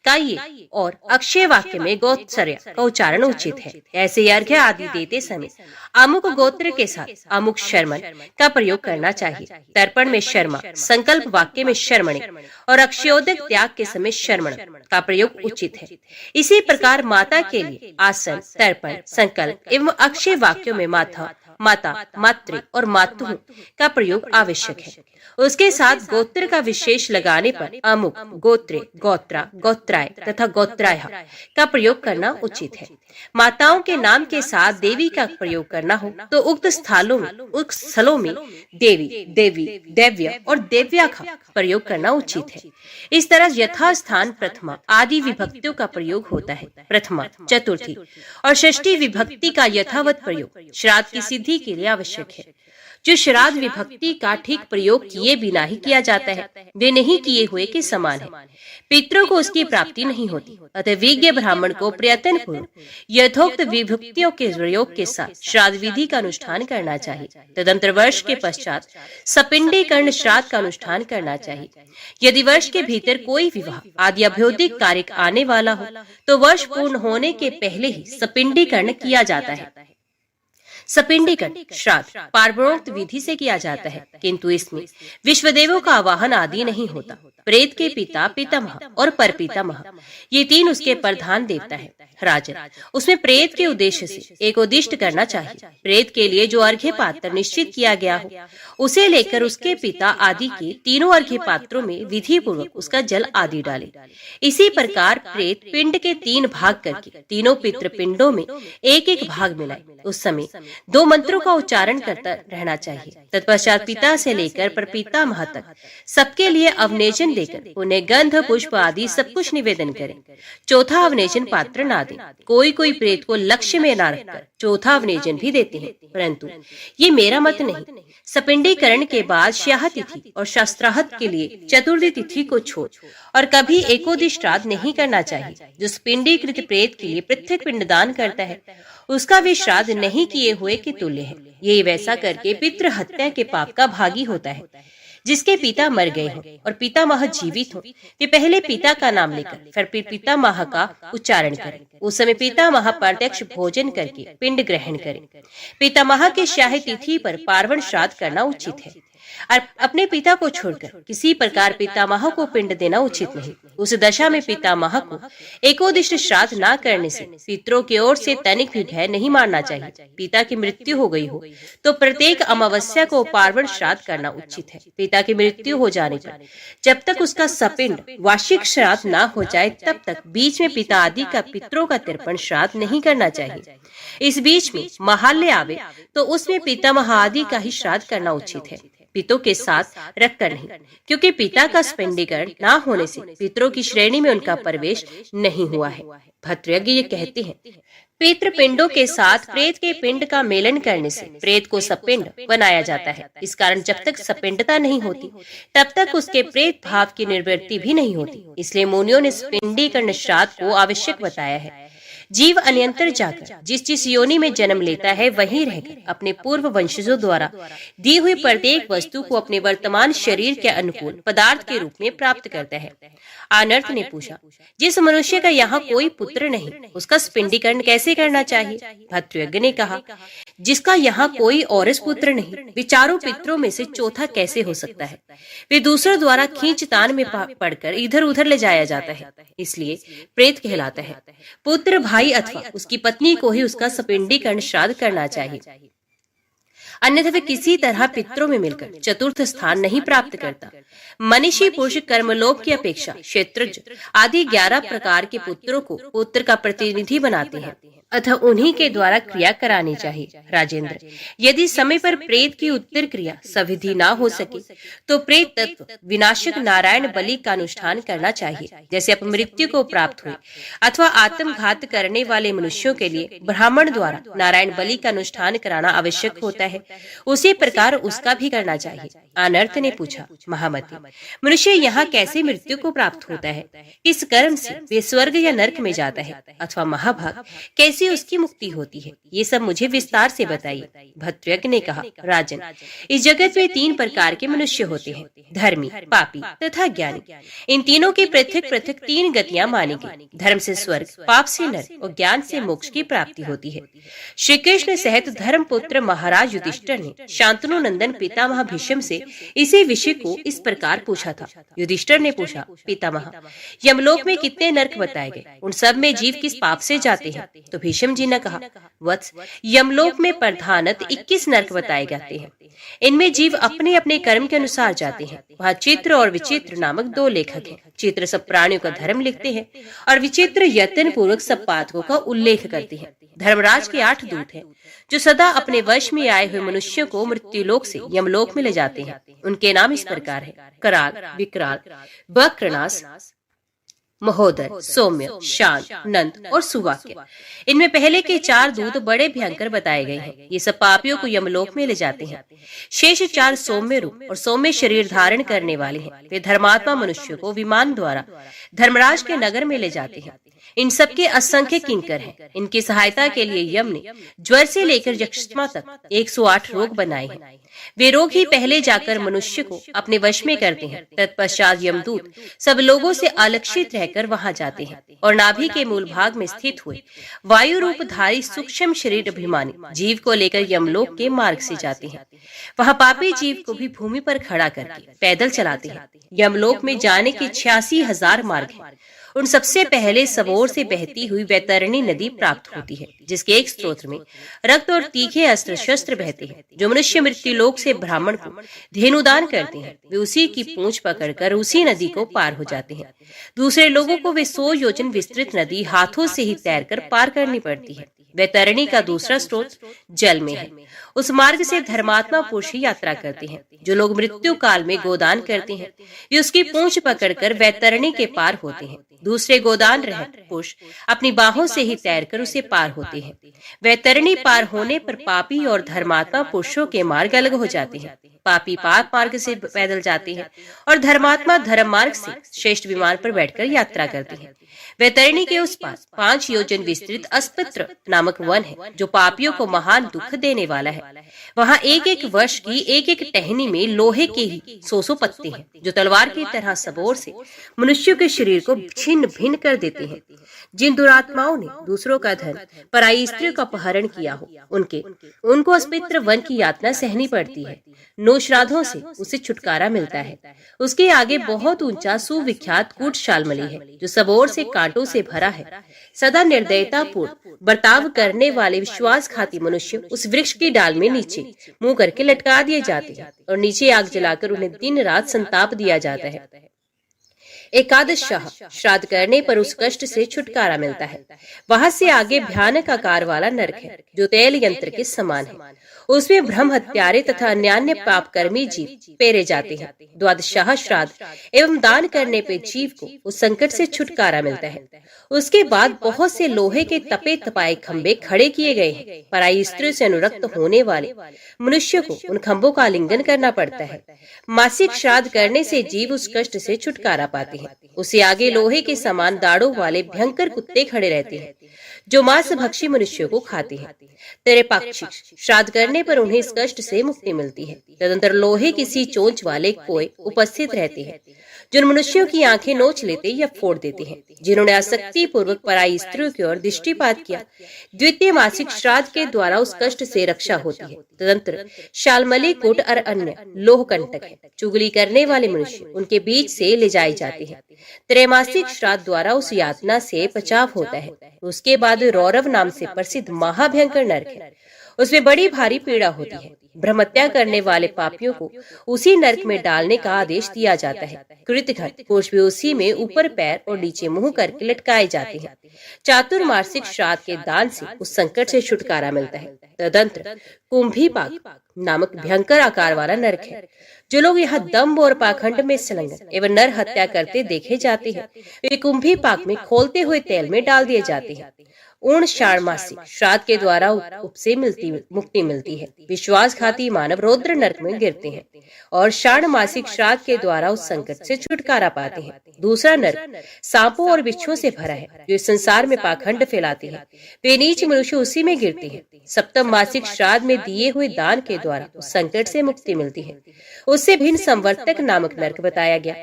का ये और अक्षय वाक्य में गोत्सर्य का उच्चारण उचित है। ऐसे अर्घ्य आदि देते समय अमुक गोत्र के साथ अमुक शर्मण का प्रयोग करना चाहिए। तर्पण में शर्मा, संकल्प वाक्य में शर्मणे और अक्षयोदक त्याग के समय शर्मण का प्रयोग उचित है। इसी प्रकार माता के लिए आसन, तर्पण, संकल्प एवं अक्षय वाक्यों में माता, माता, मातृ और मातु का प्रयोग आवश्यक है। उसके साथ गोत्र का विशेष लगाने पर अमुक, गोत्रे, गोत्रा, गोत्राय तथा गोत्राय का प्रयोग करना उचित है। माताओं के नाम के साथ देवी का प्रयोग करना हो तो उक्त स्थलों में देवी, देवी, देव्य और देव्या का प्रयोग करना उचित है। इस तरह यथास्थान प्रथमा आदि विभक्तियों का प्रयोग होता है। प्रथमा, चतुर्थी और षष्ठी विभक्ति का यथावत प्रयोग श्राद्ध की सिद्धि के लिए आवश्यक है। जो श्राद्ध विभक्ति का ठीक प्रयोग किए बिना ही किया जाता है वे नहीं किए हुए के समान है। पितरों को उसकी प्राप्ति नहीं होती। अतः विज्ञ ब्राह्मण को प्रयत्न पूर्वक यथोक्त विभक्तियों के प्रयोग के साथ श्राद्ध विधि का अनुष्ठान करना चाहिए। तदंतर वर्ष के पश्चात सपिंडीकरण श्राद्ध का अनुष्ठान करना चाहिए। यदि वर्ष के भीतर कोई विवाह आदि अभ्योदिक कार्य आने वाला हो तो वर्ष पूर्ण होने के पहले ही सपिंडीकरण किया जाता है। सपिंडीकरण श्राद्ध पार्वणोक्त विधि से किया जाता है, किंतु इसमें विश्वदेवों का आवाहन आदि नहीं होता। प्रेत के पिता, पितामह और परपितामह ये 3 उसके प्रधान देवता है। राजन, उसमें प्रेत के उद्देश्य से एकोदिष्ट करना चाहिए। प्रेत के लिए जो अर्घ्य पात्र निश्चित किया गया हो उसे लेकर उसके पिता आदि के तीनों अर्घ्य पात्रों में विधि पूर्वक उसका जल आदि डाले। इसी प्रकार प्रेत पिंड के 3 भाग करके तीनों पितृ पिंडों में 1-1 भाग मिलाए। उस समय 2 मंत्रों का उच्चारण करता रहना चाहिए। तत्पश्चात पिता से लेकर परपितामह तक सबके लिए अवनेजन देकर उन्हें गंध, पुष्प आदि सब कुछ निवेदन करें। चौथा अवनेजन पात्र ना दें। कोई प्रेत को लक्ष्य में ना रखकर चौथा अवनेजन भी देते हैं, परंतु ये मेरा मत नहीं। सपिंडीकरण के बाद श्याह तिथि और शास्त्राहत के लिए चतुर्थी तिथि को छोड़ और कभी एकोदिष्ट श्राद्ध नहीं करना चाहिए। जो पिंडीकृत प्रेत के लिए पृथक पिंडदान करता है उसका भी श्राद्ध नहीं किए हुए के तुल्य है। ये वैसा करके पितृ हत्या के पाप का भागी होता है। जिसके पिता मर गए हो और पितामह जीवित हो वे पहले पिता का नाम लेकर फिर पितामह का उच्चारण करें। उस समय पितामह प्रत्यक्ष भोजन करके पिंड ग्रहण करें। पितामह के शाही तिथि पर पार्वण श्राद्ध करना उचित है और अपने पिता को छोड़कर किसी प्रकार पितामह को पिंड देना उचित नहीं। उस दशा में पितामह को एकोदिष्ट श्राद्ध न करने से पितरों की ओर से तनिक भी भय नहीं मारना चाहिए। पिता की मृत्यु हो गई हो तो प्रत्येक अमावस्या को पार्वण श्राद्ध करना उचित है। पिता की मृत्यु हो जाने पर जब तक उसका सपिंड वार्षिक श्राद्ध न हो जाए तब तक बीच में पिता आदि का पितरों का तर्पण श्राद्ध नहीं करना चाहिए। इस बीच में महाल्य आवे तो उसमें पितामह आदि का ही श्राद्ध करना उचित है। पितरों के साथ रखकर नहीं, क्योंकि पिता का स्पिंडीकरण ना होने से पितरों की श्रेणी में उनका प्रवेश नहीं हुआ है। भद्रयज्ञ ये कहते हैं, पितृ पिंडों के साथ प्रेत के पिंड का मेलन करने से प्रेत को सपिंड बनाया जाता है। इस कारण जब तक सपिंडता नहीं होती तब तक उसके प्रेत भाव की निवृत्ति भी नहीं होती। इसलिए मुनियों ने पिंडीकरण श्राद्ध को आवश्यक बताया है। जीव अन्यंतर जाकर जिस जिस योनि में जन्म लेता है वहीं रहकर अपने पूर्व वंशजों द्वारा दी हुई प्रत्येक वस्तु को अपने वर्तमान शरीर के अनुकूल पदार्थ के रूप में प्राप्त करता है। आनर्थ ने पूछा, जिस मनुष्य का यहाँ कोई पुत्र नहीं उसका स्पिंडीकरण कैसे करना चाहिए? भद्रयज्ञ ने कहा, जिसका यहाँ कोई औरस पुत्र नहीं, वे चारों पितरों में से चौथा कैसे हो सकता है? वे दूसरों द्वारा खींचतान में पड़कर इधर उधर ले जाया जाता है, इसलिए प्रेत कहलाता है। पुत्र भाई अथवा उसकी पत्नी को ही उसका सपिंडीकरण श्राद्ध करना चाहिए, अन्यथा वे किसी तरह पितरों में मिलकर चतुर्थ स्थान नहीं प्राप्त करता। मनीषी पुरुष कर्मलोक की अपेक्षा क्षेत्रज्ञ आदि 11 प्रकार के पुत्रों को पुत्र का प्रतिनिधि बनाते हैं, अतः उन्हीं के द्वारा क्रिया करानी चाहिए। राजेंद्र, यदि समय पर प्रेत की उत्तर क्रिया सविधि ना हो सके तो प्रेत तत्व विनाशक नारायण बलि का अनुष्ठान करना चाहिए। जैसे अपमृत्यु को प्राप्त हुए अथवा आत्मघात करने वाले मनुष्यों के लिए ब्राह्मण द्वारा नारायण बलि का अनुष्ठान कराना आवश्यक होता है, उसी प्रकार उसका भी करना चाहिए। अनर्थ ने पूछा, महामती, मनुष्य यहाँ कैसे मृत्यु को प्राप्त होता है? किस कर्म से वे स्वर्ग या नरक में जाता है? अथवा महाभाग कैसे उसकी मुक्ति होती है? ये सब मुझे विस्तार से बताइए। भद्रयज्ञ ने कहा, राजन, इस जगत में 3 प्रकार के मनुष्य होते हैं, धर्मी, पापी तथा ज्ञानी। इन तीनों की पृथक पृथक 3 गतियां मानी गई। धर्म से स्वर्ग, पाप से नरक और ज्ञान से मोक्ष की प्राप्ति होती है। श्री कृष्ण सहित धर्म पुत्र महाराज युधिष्ठिर ने शांतनु नंदन पितामह भीष्म से इसी विषय को इस प्रकार पूछा था। युधिष्ठिर ने पूछा, पितामह, यमलोक में कितने नरक बताए गए? उन सब में जीव किस पाप से जाते हैं? तो भीष्म जी ने कहा, वत्स, यमलोक में प्रधानत 21 नरक बताए जाते हैं। इनमें जीव अपने अपने कर्म के अनुसार जाते हैं। वहाँ चित्र और विचित्र नामक 2 लेखक हैं। चित्र सब प्राणियों का धर्म लिखते हैं और विचित्र यत्न पूर्वक सब पातकों का उल्लेख करते हैं। धर्मराज के 8 दूत हैं जो सदा अपने वश में आए हुए मनुष्यों को मृत्युलोक से यमलोक में ले जाते हैं। उनके नाम इस प्रकार है, कराल, विकराल, बक्रनास, महोदय, सौम्य, शांत, नंद और सुवाक्य। इनमें पहले के 4 दूत बड़े भयंकर बताए गए हैं। ये सब पापियों को यमलोक में ले जाते हैं। शेष 4 सौम्य रूप और सौम्य शरीर धारण करने वाले हैं। वे धर्मात्मा मनुष्यों को विमान द्वारा धर्मराज के नगर में ले जाते हैं। इन सबके असंख्य किंकर हैं। इनकी सहायता के लिए यम ने ज्वर से लेकर यक्षमा तक 108 रोग बनाए हैं। वे रोग ही पहले जाकर मनुष्य को अपने वश में करते हैं। तत्पश्चात यमदूत सब लोगों से अलक्षित रहकर वहां जाते हैं और नाभि के मूल भाग में स्थित हुए वायु रूपधारी सूक्ष्म शरीर अभिमानी जीव को लेकर यमलोक के मार्ग से जाते हैं। वहां पापी जीव को भी भूमि पर खड़ा करके पैदल चलाते हैं। यमलोक में जाने के 86,000 मार्ग हैं। उन सबसे पहले सबोर से बहती हुई वैतरणी नदी प्राप्त होती है, जिसके एक स्रोत में रक्त और तीखे अस्त्र शस्त्र बहते हैं। जो मनुष्य मृत्युलोक से ब्राह्मण को धेनुदान करते हैं, वे उसी की पूंछ पकड़कर उसी नदी को पार हो जाते हैं। दूसरे लोगों को वे 100 योजन विस्तृत नदी हाथों से ही तैरकर पार करनी पड़ती है। वैतरणी का दूसरा स्रोत जल में है। उस मार्ग से धर्मात्मा पुरुष ही यात्रा करते हैं। जो लोग मृत्यु काल में गोदान करते हैं, वे उसकी पूंछ पकड़कर वैतरणी के पार होते हैं। दूसरे गोदान रहत पुरुष अपनी बाहों से ही तैरकर उसे पार होते हैं। वैतरणी पार होने पर पापी और धर्मात्मा पुरुषों के मार्ग अलग हो जाते हैं। पापी पाप मार्ग से पैदल जाते हैं और धर्मात्मा धर्म मार्ग से श्रेष्ठ विमान पर बैठकर यात्रा करते हैं। वैतरणी के उस पास 5 योजन विस्तृत अस्पत्र नामक वन है, जो पापियों को महान दुख देने वाला है। वहाँ 1-1 वर्ष की 1-1 टहनी में लोहे के ही 100 पत्ते हैं, जो तलवार की तरह सबोर से मनुष्य के शरीर को छिन्न भिन्न कर देते हैं। जिन दुरात्माओं ने दूसरों का धन पराई स्त्रियों का अपहरण किया हो, उनको अस्पत्र वन की यातना सहनी पड़ती है। 9 श्राद्धों से उसे छुटकारा मिलता है। उसके आगे बहुत ऊंचा सुविख्यात कूट शालमली है, जो सबोर से कांटों से भरा है। सदा निर्दयता पूर्ण बर्ताव करने वाले विश्वासघाती मनुष्य उस वृक्ष की डाल में नीचे मुंह करके लटका दिए जाते हैं और नीचे आग जलाकर उन्हें दिन रात संताप दिया जाता है। एकादशाह श्राद्ध करने पर उस कष्ट से छुटकारा मिलता है। वहां से आगे भयानक आकार वाला नरक है, जो तेल यंत्र के समान है। उसमें ब्रह्म हत्यारे तथा अन्य पापकर्मी जीव पेरे जाते हैं। द्वादशाह श्राद्ध एवं दान करने पे जीव को उस संकट से छुटकारा मिलता है। उसके बाद बहुत से लोहे के तपे तपाए खंबे खड़े किए गए हैं। पराई स्त्री से अनुरक्त होने वाले मनुष्य को उन खंभों का आलिंगन करना पड़ता है। मासिक श्राद्ध करने से जीव उस कष्ट से छुटकारा पाते हैं। उसे आगे लोहे के समान दाढ़ों वाले भयंकर कुत्ते खड़े रहते हैं, जो मांस भक्षी मनुष्यों को खाते हैं। तेरे पाक्षिक श्राद्ध करने पर उन्हें इस कष्ट से मुक्ति मिलती है। तदंतर लोहे किसी चोंच वाले कोए उपस्थित रहते हैं, जो मनुष्यों की आंखें नोच लेते या फोड़ देते हैं, जिन्होंने आसक्ति पूर्वक पराई स्त्रियों की ओर दृष्टिपात किया। द्वितीय मासिक श्राद्ध के द्वारा उस कष्ट से रक्षा होती है। तदंतर शालमली कूट और अन्य लोह कंटक है। चुगली करने वाले मनुष्य उनके बीच से ले जाए जाते हैं। त्रैमासिक श्राद्ध द्वारा उस यातना से बचाव होता है। उसके बाद रौरव नाम से प्रसिद्ध महाभयंकर नरक है। उसमें बड़ी भारी पीड़ा होती है। ब्रह्मत्या करने वाले पापियों को उसी नरक में डालने का आदेश दिया जाता है। कृतघ्न पुरुष भी उसी में ऊपर पैर और नीचे मुंह करके लटकाए जाते हैं। चातुर्मासिक श्राद्ध के दान से उस संकट से छुटकारा मिलता है। तदंतर कुंभीपाक नामक भयंकर आकार वाला नरक है। जो लोग यहाँ दम्भ और पाखंड में संलग्न एवं नर हत्या करते देखे जाते हैं, वे कुंभीपाक में खोलते हुए तेल में डाल दिए जाते हैं। ऊर्ण षाण्मासिक श्राद्ध के द्वारा उपसे मुक्ति मिलती है। विश्वासघाती मानव रौद्र नरक में गिरते हैं और षाण्मासिक श्राद्ध के द्वारा उस संकट से छुटकारा पाते हैं। दूसरा नरक सांपों और बिच्छुओं से भरा है, जो इस संसार में पाखंड फैलाते हैं। वे नीच मनुष्य उसी में गिरते हैं। सप्तम मासिक श्राद्ध में दिए हुए दान के द्वारा उस संकट से मुक्ति मिलती है। उससे भिन्न संवर्तक नामक नरक बताया गया,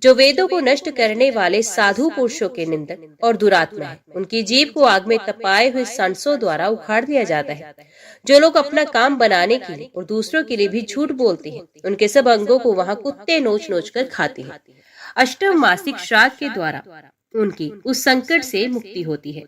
जो वेदों को नष्ट करने वाले साधु पुरुषों के निंदक और दुरात्मा है। उनकी जीभ को आग में तपाए हुए सांसों द्वारा उखाड़ दिया जाता है। जो लोग अपना काम बनाने के लिए और दूसरों के लिए भी झूठ बोलते हैं, उनके सब अंगों को वहां कुत्ते नोच नोच कर खाते हैं। अष्टम मासिक श्राद्ध के द्वारा उनकी उस संकट से मुक्ति होती है।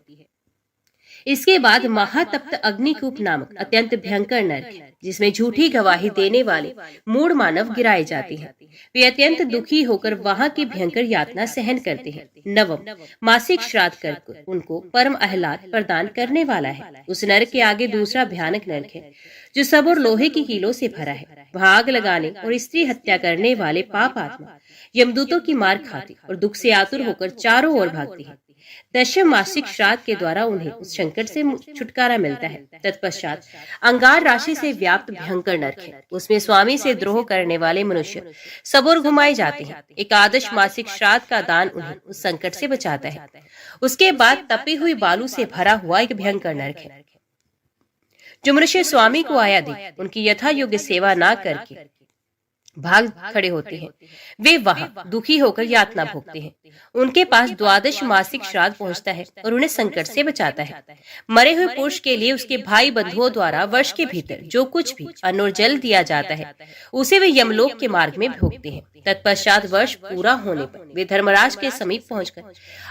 इसके बाद महातप्त अग्निकूप नामक अत्यंत भयंकर नरक है, जिसमें झूठी गवाही देने वाले मूढ़ मानव गिराए जाते हैं। वे अत्यंत दुखी होकर वहां की भयंकर यातना सहन करते हैं। नवम मासिक श्राद्ध कर उनको परम आह्लाद प्रदान करने वाला है। उस नरक के आगे दूसरा भयानक नरक है, जो सब और लोहे की कीलों से भरा है। वहां आग लगाने और स्त्री हत्या करने वाले पाप आत्मा यमदूतों की मार खाते और दुख से आतुर होकर चारों ओर भागती है। दशम मासिक श्राद्ध के द्वारा उन्हें उस संकट से छुटकारा मिलता है। तत्पश्चात अंगार राशि से व्याप्त भयंकर नरक है। उसमें स्वामी से द्रोह करने वाले मनुष्य सबोर घुमाए जाते हैं। एकादश मासिक श्राद्ध का दान उन्हें उस संकट से बचाता है। उसके बाद तपी हुई बालू से भरा हुआ एक भयंकर नरक है। जो मनुष्य स्वामी को आया दे, उनकी यथा योग्य सेवा न करके भाग खड़े होते हैं, वे वहां दुखी होकर यातना भोगते हैं। उनके पास द्वादश मासिक श्राद्ध पहुंचता है और उन्हें संकट से बचाता है। मरे हुए पुरुष के लिए उसके भाई बंधुओं द्वारा वर्ष के भीतर जो कुछ भी अन्न और जल दिया जाता है, उसे वे यमलोक के मार्ग में भोगते हैं। तत्पश्चात वर्ष पूरा होने पर वे धर्मराज के समीप पहुंचकर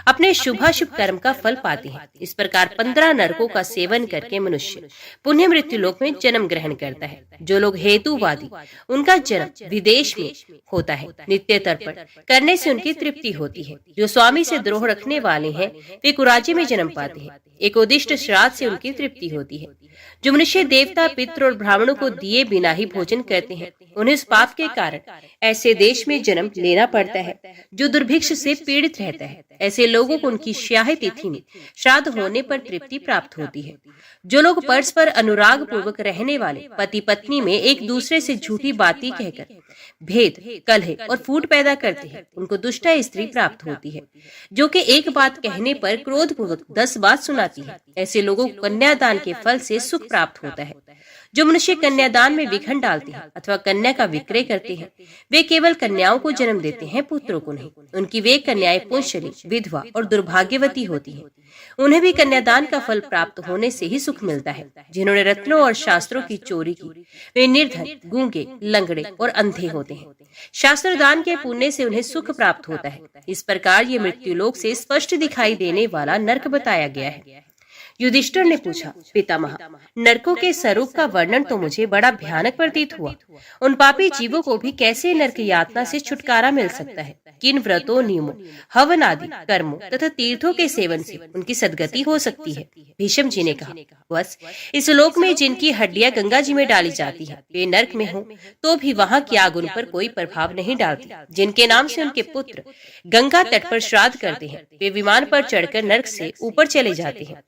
अपने शुभाशुभ कर्म का फल पाते हैं। इस प्रकार 15 नरकों का सेवन करके मनुष्य पुण्य मृत्यु लोक में जन्म ग्रहण करता है। जो लोग हेतुवादी, उनका जन्म विदेश में होता है। नित्य तर्पण करने से उनकी तृप्ति होती है। जो स्वामी से द्रोह रखने वाले हैं, वे कुराजी में जन्म पाते हैं। एक उदिष्ट श्राद्ध से उनकी तृप्ति होती है। जो मनुष्य देवता, पितृ और ब्राह्मणों को दिए बिना ही भोजन करते हैं, उन्हें इस पाप के कारण ऐसे देश में जन्म लेना पड़ता है जो दुर्भिक्ष से पीड़ित रहता है। ऐसे लोगों को उनकी स्याही तिथि में श्राद्ध होने पर तृप्ति प्राप्त होती है। जो लोग परस्पर अनुराग पूर्वक रहने वाले पति पत्नी में एक दूसरे से झूठी बातें कहकर भेद, कलह और फूट पैदा करते हैं, उनको दुष्टा स्त्री प्राप्त होती है, जो कि एक बात कहने पर क्रोध पूर्वक 10 बात सुनाती है। ऐसे लोगों को कन्यादान के फल से सुख प्राप्त होता है। जो मनुष्य कन्यादान में विघ्न डालते हैं अथवा कन्या का विक्रय करते हैं, वे केवल कन्याओं को जन्म देते हैं, पुत्रों को नहीं। उनकी वे कन्याएं पुंशली, विधवा और दुर्भाग्यवती होती हैं। उन्हें भी कन्यादान का फल प्राप्त होने से ही सुख मिलता है। जिन्होंने रत्नों और शास्त्रों की चोरी की, वे निर्धन, गूंगे, लंगड़े और अंधे होते हैं। शास्त्र दान के पुण्य से उन्हें सुख प्राप्त होता है। इस प्रकार ये मृत्यु लोक से स्पष्ट दिखाई देने वाला नरक बताया गया है। युधिष्ठिर ने पूछा, पितामह, नरकों के स्वरूप का वर्णन तो मुझे बड़ा भयानक प्रतीत हुआ। उन पापी जीवों को भी कैसे नरक यातना से छुटकारा मिल सकता है? किन व्रतों, नियमों, हवन आदि कर्मों तथा तीर्थों के सेवन से उनकी सद्गति हो सकती है? भीष्म जी ने कहा, बस इस लोक में जिनकी हड्डियां गंगा जी में डाली जाती है वे नरक में हो तो भी वहां की आग उन पर कोई प्रभाव नहीं डालती। जिनके नाम से उनके पुत्र गंगा तट पर श्राद्ध करते हैं वे विमान पर चढ़कर नरक से ऊपर चले जाते हैं।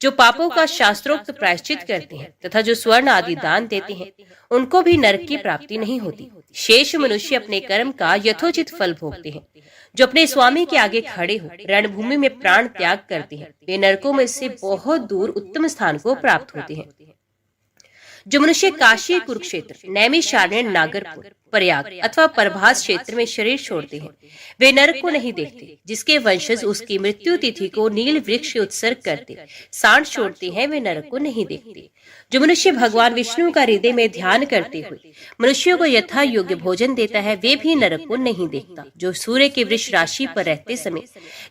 जो पापों का शास्त्रोक्त प्रायश्चित करते हैं तथा जो स्वर्ण आदि दान देते हैं उनको भी नरक की प्राप्ति नहीं होती। शेष मनुष्य अपने कर्म का यथोचित फल भोगते हैं। जो अपने स्वामी के आगे खड़े हो रणभूमि में प्राण त्याग करते हैं वे नरकों में से बहुत दूर उत्तम स्थान को प्राप्त होते हैं। जो मनुष्य काशी, कुरुक्षेत्र, नैमिषारण्य, नागरपुर, प्रयाग अथवा प्रभास क्षेत्र में शरीर छोड़ते हैं वे नरक को नहीं देखते। जिसके वंशज उसकी मृत्यु तिथि को नील वृक्ष के उत्सर्ग करते सांड छोड़ते हैं वे नरक को नहीं देखते। जो मनुष्य भगवान विष्णु का हृदय में ध्यान करते हुए मनुष्यों को यथा योग्य भोजन देता है वे भी नरक को नहीं देखता। जो सूर्य के वृक्ष राशि पर रहते समय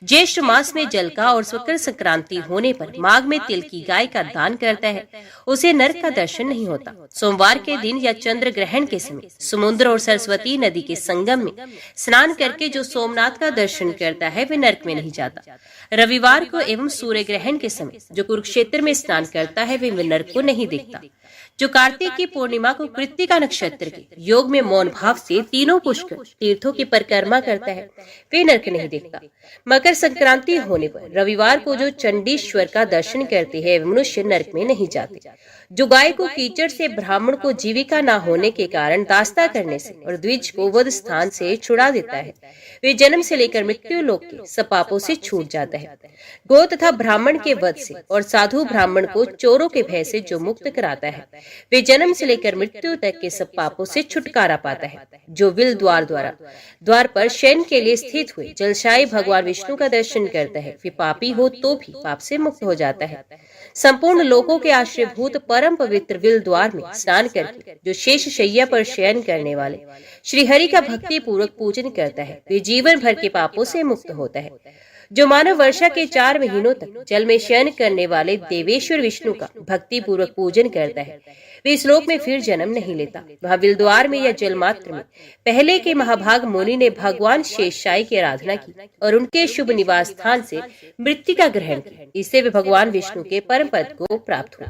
ज्येष्ठ मास में जल का और मकर संक्रांति होने पर माघ में तिल की गाय का दान करता है उसे नरक का दर्शन नहीं होता। सोमवार के दिन या चंद्र ग्रहण के समय समुद्र और सरस्वती नदी के संगम में स्नान करके जो सोमनाथ का दर्शन करता है वे नरक में नहीं जाता। रविवार को एवं सूर्य ग्रहण के समय जो कुरुक्षेत्र में स्नान करता है वे नरक को नहीं देखता। जो कार्तिक की पूर्णिमा को कृत्तिका नक्षत्र के योग में मौन भाव से तीनों पुष्कर तीर्थों की परिक्रमा करता है वे नरक नहीं देखता। मकर संक्रांति होने पर रविवार को जो चंडीश्वर का दर्शन करते हैं वे मनुष्य नरक में नहीं जाते। जो गाय को कीचड़ से ब्राह्मण को जीविका न होने के कारण दास्ता करने से और द्विज को वध स्थान से छुड़ा देता है वे जन्म से लेकर मृत्यु लोक के सब पापों से छूट जाता है। गो तथा ब्राह्मण के वध से और साधु ब्राह्मण को चोरों के भय से जो मुक्त कराता है वे जन्म से लेकर मृत्यु तक के सब पापों से छुटकारा पाता है। जो विल द्वार पर शयन के लिए स्थित हुए जलशायी भगवान विष्णु का दर्शन करता है वे पापी हो तो भी पाप से मुक्त हो जाता है। संपूर्ण लोकों के आश्रयभूत परम पवित्र विल द्वार में स्नान करके जो शेष शैया पर शयन करने वाले श्री हरि का भक्ति पूर्वक पूजन करता है वे जीवन भर के पापों से मुक्त होता है। जो मानव वर्षा के 4 महीनों तक जल में शयन करने वाले देवेश्वर विष्णु का भक्ति पूर्वक पूजन करता है वे इस लोक में फिर जन्म नहीं लेता। वह विलद्वार में या जल मात्र में पहले के महाभाग मुनि ने भगवान शेषशायी की आराधना की और उनके शुभ निवास स्थान से मृत्तिका ग्रहण की। इससे वे भगवान विष्णु के परम पद को प्राप्त हुए।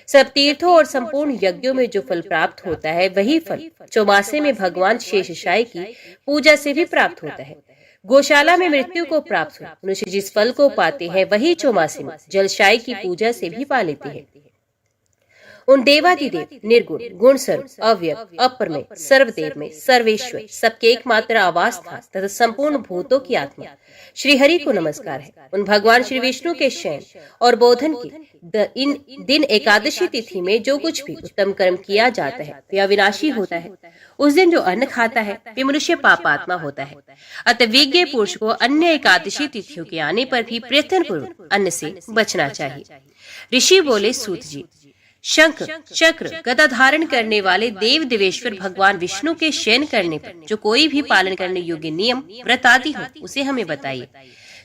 सब तीर्थों और संपूर्ण यज्ञों में जो फल प्राप्त होता है वही फल चौमासे में भगवान शेषशायी की पूजा से भी प्राप्त होता है। गौशाला में मृत्यु को प्राप्त हुआ मनुष्य जिस फल को पाते हैं वही चौमासे में जलशायी की पूजा से भी पा लेते हैं। उन देवादिदेव निर्गुण, गुण स्वरूप, अव्यक्त, अप्रमेय, सर्वदेव में सर्वेश्वर, सबके एकमात्र आवास स्थान तथा संपूर्ण भूतों की आत्मा श्री हरि को नमस्कार है। उन भगवान श्री विष्णु के शयन और बोधन की इन दिन एकादशी तिथि में जो कुछ भी उत्तम कर्म किया जाता है वे अविनाशी होता है। उस दिन जो अन्न खाता है वे मनुष्य पापात्मा होता है। अतः विज्ञ पुरुष को अन्य एकादशी तिथियों के आने पर भी प्रयत्न पूर्वक अन्न से बचना चाहिए। ऋषि बोले, सूत जी, शंख, चक्र, गदा धारण करने वाले देव देवेश्वर भगवान विष्णु के शयन करने पर जो कोई भी पालन करने योग्य नियम, व्रत आदि हो उसे हमें बताइए।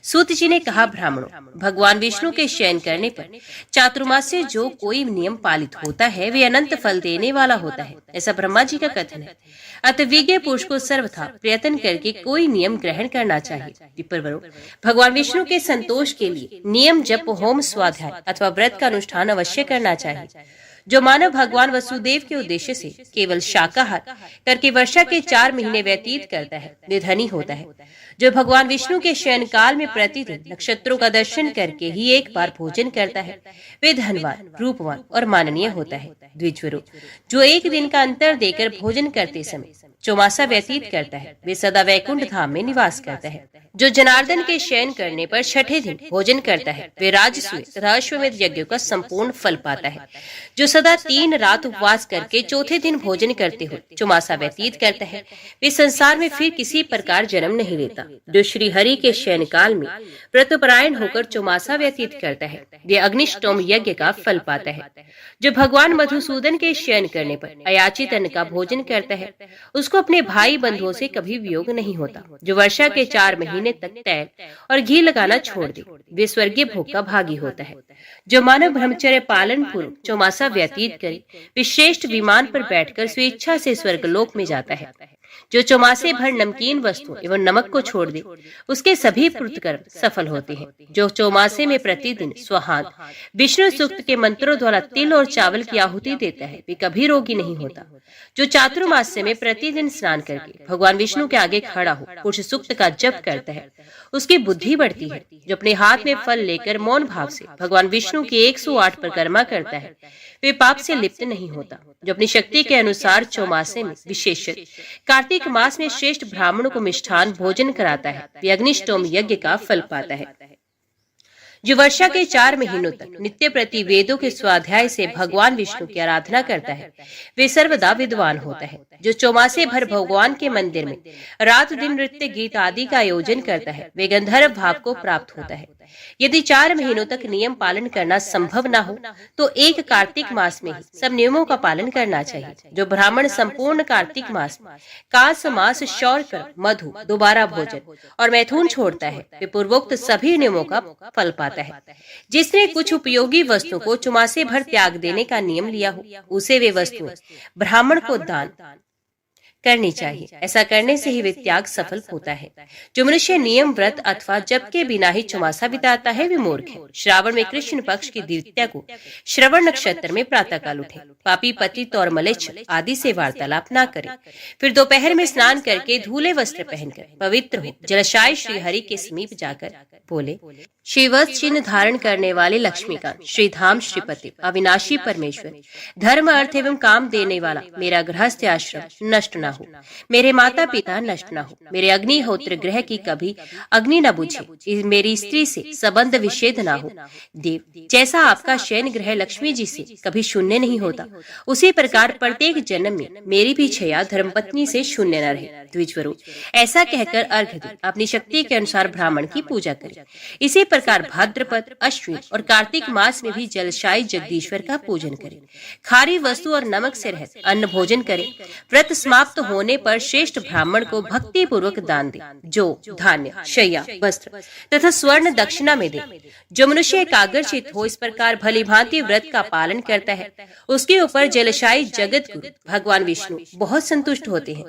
सूत जी ने कहा, ब्राह्मणों, भगवान विष्णु के शयन करने पर चातुर्मास से जो कोई नियम पालित होता है वे अनंत फल देने वाला होता है, ऐसा ब्रह्मा जी का कथन है। अतः विज्ञ पुरुष को सर्वथा प्रयत्न करके कोई नियम ग्रहण करना चाहिए। विप्रवरों, भगवान विष्णु के संतोष के लिए नियम जप, होम, स्वाध्याय अथवा व्रत का अनुष्ठान अवश्य करना चाहिए। जो मानव भगवान वसुदेव के उद्देश्य से केवल शाकाहार करके वर्षा के 4 महीने व्यतीत करता है वे धनी होता है। जो भगवान विष्णु के शयन काल में प्रतिदिन नक्षत्रों का दर्शन करके ही एक बार भोजन करता है वे धनवान, रूपवान और माननीय होता है। द्विजवरों, जो एक दिन का अंतर देकर भोजन करते समय चौमासा व्यतीत करता है वे सदा वैकुंठ धाम में निवास करता है। जो जनार्दन के शयन करने पर छठे दिन भोजन करता है वे राजसूय तथा अश्वमेध यज्ञों का संपूर्ण फल पाता है। जो सदा 3 रात उपवास करके चौथे दिन भोजन करते हुए चौमासा व्यतीत करता है वे संसार में फिर किसी प्रकार जन्म नहीं लेता। जो श्री हरि के शयन काल में व्रतपरायण होकर चौमासा व्यतीत करता है, वे अग्निष्टोम यज्ञ का फल पाता है। जो भगवान मधुसूदन के शयन करने पर अयाचित अन्न का भोजन करता है, उसको अपने भाई बंधुओं से कभी वियोग नहीं होता। जो वर्षा के 4 महीने तक तैल और घी लगाना छोड़ दे, वे स्वर्गीय भोग का भागी होता है। जो मानव ब्रह्मचर्य पालन पूर्वक चौमासा व्यतीत करे, वे श्रेष्ठ विमान पर बैठकर स्वेच्छा से स्वर्गलोक में जाता है। जो चौमासे भर नमकीन वस्तु एवं नमक को छोड़ दे, उसके सभी कृतकर्म सफल होते हैं। जो चौमासे में प्रतिदिन स्वहात विष्णु सूक्त के मंत्रों द्वारा तिल और चावल की आहुति देता है, वे कभी रोगी नहीं होता। जो चातुर्मास्य में प्रतिदिन स्नान करके भगवान विष्णु के आगे खड़ा हो पुरुष सूक्त का जप करता है, उसकी बुद्धि बढ़ती है। जो अपने हाथ में फल लेकर मौन भाव से भगवान विष्णु की 108 परिक्रमा करता है, वे पाप से लिप्त नहीं होता। जो अपनी शक्ति के अनुसार चौमासे में विशेषत कार्तिक मास में श्रेष्ठ ब्राह्मणों को मिष्ठान भोजन कराता है, वे अग्निष्टोम यज्ञ का फल पाता है। जो वर्षा के 4 महीनों तक नित्य प्रति वेदों के स्वाध्याय से भगवान विष्णु की आराधना करता है, वे सर्वदा विद्वान होता है। जो चौमासे भर भगवान के मंदिर में रात दिन नृत्य गीत आदि का आयोजन करता है, वे गंधर्व भाव को प्राप्त होता है। यदि 4 महीनों तक नियम पालन करना संभव न हो, तो एक कार्तिक मास में ही सब नियमों का पालन करना चाहिए। जो ब्राह्मण संपूर्ण कार्तिक मास में कास मास शौर कर मधु दोबारा भोजन और मैथुन छोड़ता है, वे पूर्वोक्त सभी नियमों का फल पाता है। जिसने कुछ उपयोगी वस्तुओं को चौमासे भर त्याग देने का नियम लिया हो, उसे वे वस्तुएं ब्राह्मण को दान करनी चाहिए। ऐसा करने से ही वे त्याग सफल होता है। जो मनुष्य नियम व्रत अथवा जप के बिना ही चौमासा बिताता है, वे मूर्ख है। श्रावण में कृष्ण पक्ष की द्वितीया को श्रवण नक्षत्र में प्रातःकाल उठे, पापी पतित और मलेच्छ आदि से वार्तालाप न करे। फिर दोपहर में स्नान करके धूले वस्त्र पहनकर पवित्र हो जलशाय श्री हरि के समीप जाकर बोले, श्रीवत्स चिन्ह धारण करने वाले लक्ष्मीकांत श्रीधाम श्रीपति अविनाशी परमेश्वर, धर्म अर्थ एवं काम देने वाला मेरा गृहस्थ आश्रम नष्ट न हो, मेरे माता पिता नष्ट न हो, मेरे अग्निहोत्र ग्रह की कभी अग्नि न बुझे, मेरी स्त्री से संबंध विच्छेद न हो। देव, जैसा आपका शयन ग्रह लक्ष्मी जी से कभी शून्य नहीं होता, उसी प्रकार प्रत्येक जन्म में मेरी भी छया धर्मपत्नी से शून्य न रहे। द्विजवरों, ऐसा कहकर अर्घ दे अपनी शक्ति के अनुसार ब्राह्मण की पूजा करें। इसी प्रकार भाद्रपद, अश्विन और कार्तिक मास में भी जलशायी जगदीश्वर का पूजन करें। खारी वस्तु और नमक से रहित अन्न भोजन करें। व्रत समाप्त होने पर श्रेष्ठ ब्राह्मण को भक्ति पूर्वक दान दे, जो धान्य, शैया, वस्त्र तथा स्वर्ण दक्षिणा में दे। जो मनुष्य एकाग्रचित हो इस प्रकार भली भांति व्रत का पालन करता है, उसके ऊपर जलशायी जगत गुरु भगवान विष्णु बहुत संतुष्ट होते हैं।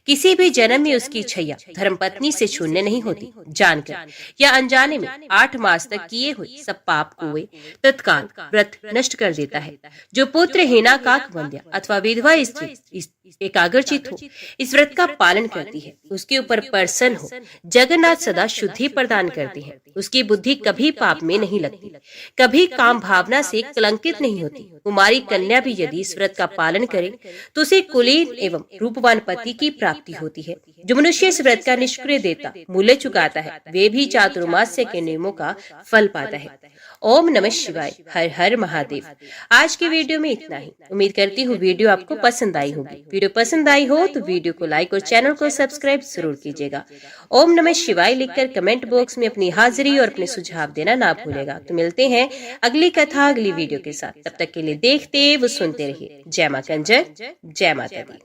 किसी भी जन्म में उसकी छैया धर्मपत्नी से शून्य नहीं होती। जानकर या अनजाने में 8 मास तक किए हुए सब पाप को वे तत्काल व्रत नष्ट कर देता है। जो पुत्र हीना काक वंद्या अथवा विधवा स्त्री एकाग्रचित हो इस व्रत का पालन करती है, उसके ऊपर प्रसन्न हो जगन्नाथ सदा शुद्धि प्रदान करते हैं। उसकी बुद्धि कभी पाप में नहीं लगती, कभी काम भावना से कलंकित नहीं होती। कुमारी कन्या भी यदि इस व्रत का पालन करे तो उसे कुलीन एवं रूपवान पति की प्राप्ति होती है। जो मनुष्य इस व्रत का निष्क्रिय देता मूल्य चुकाता है, वे भी चातुर्मास्य के नियमों का फल पाता है। ओम नमः शिवाय, हर हर महादेव। आज की वीडियो में इतना ही। उम्मीद करती हूँ वीडियो आपको पसंद आई होगी। वीडियो पसंद आई हो तो वीडियो को लाइक और चैनल को सब्सक्राइब जरूर कीजिएगा। ओम नमः शिवाय लिखकर कमेंट बॉक्स में अपनी हाजिरी और अपने सुझाव देना ना भूलेगा। तो मिलते हैं अगली कथा अगली वीडियो के साथ। तब तक के लिए देखते व सुनते रहिए। जय मां कंजर, जय माता दी।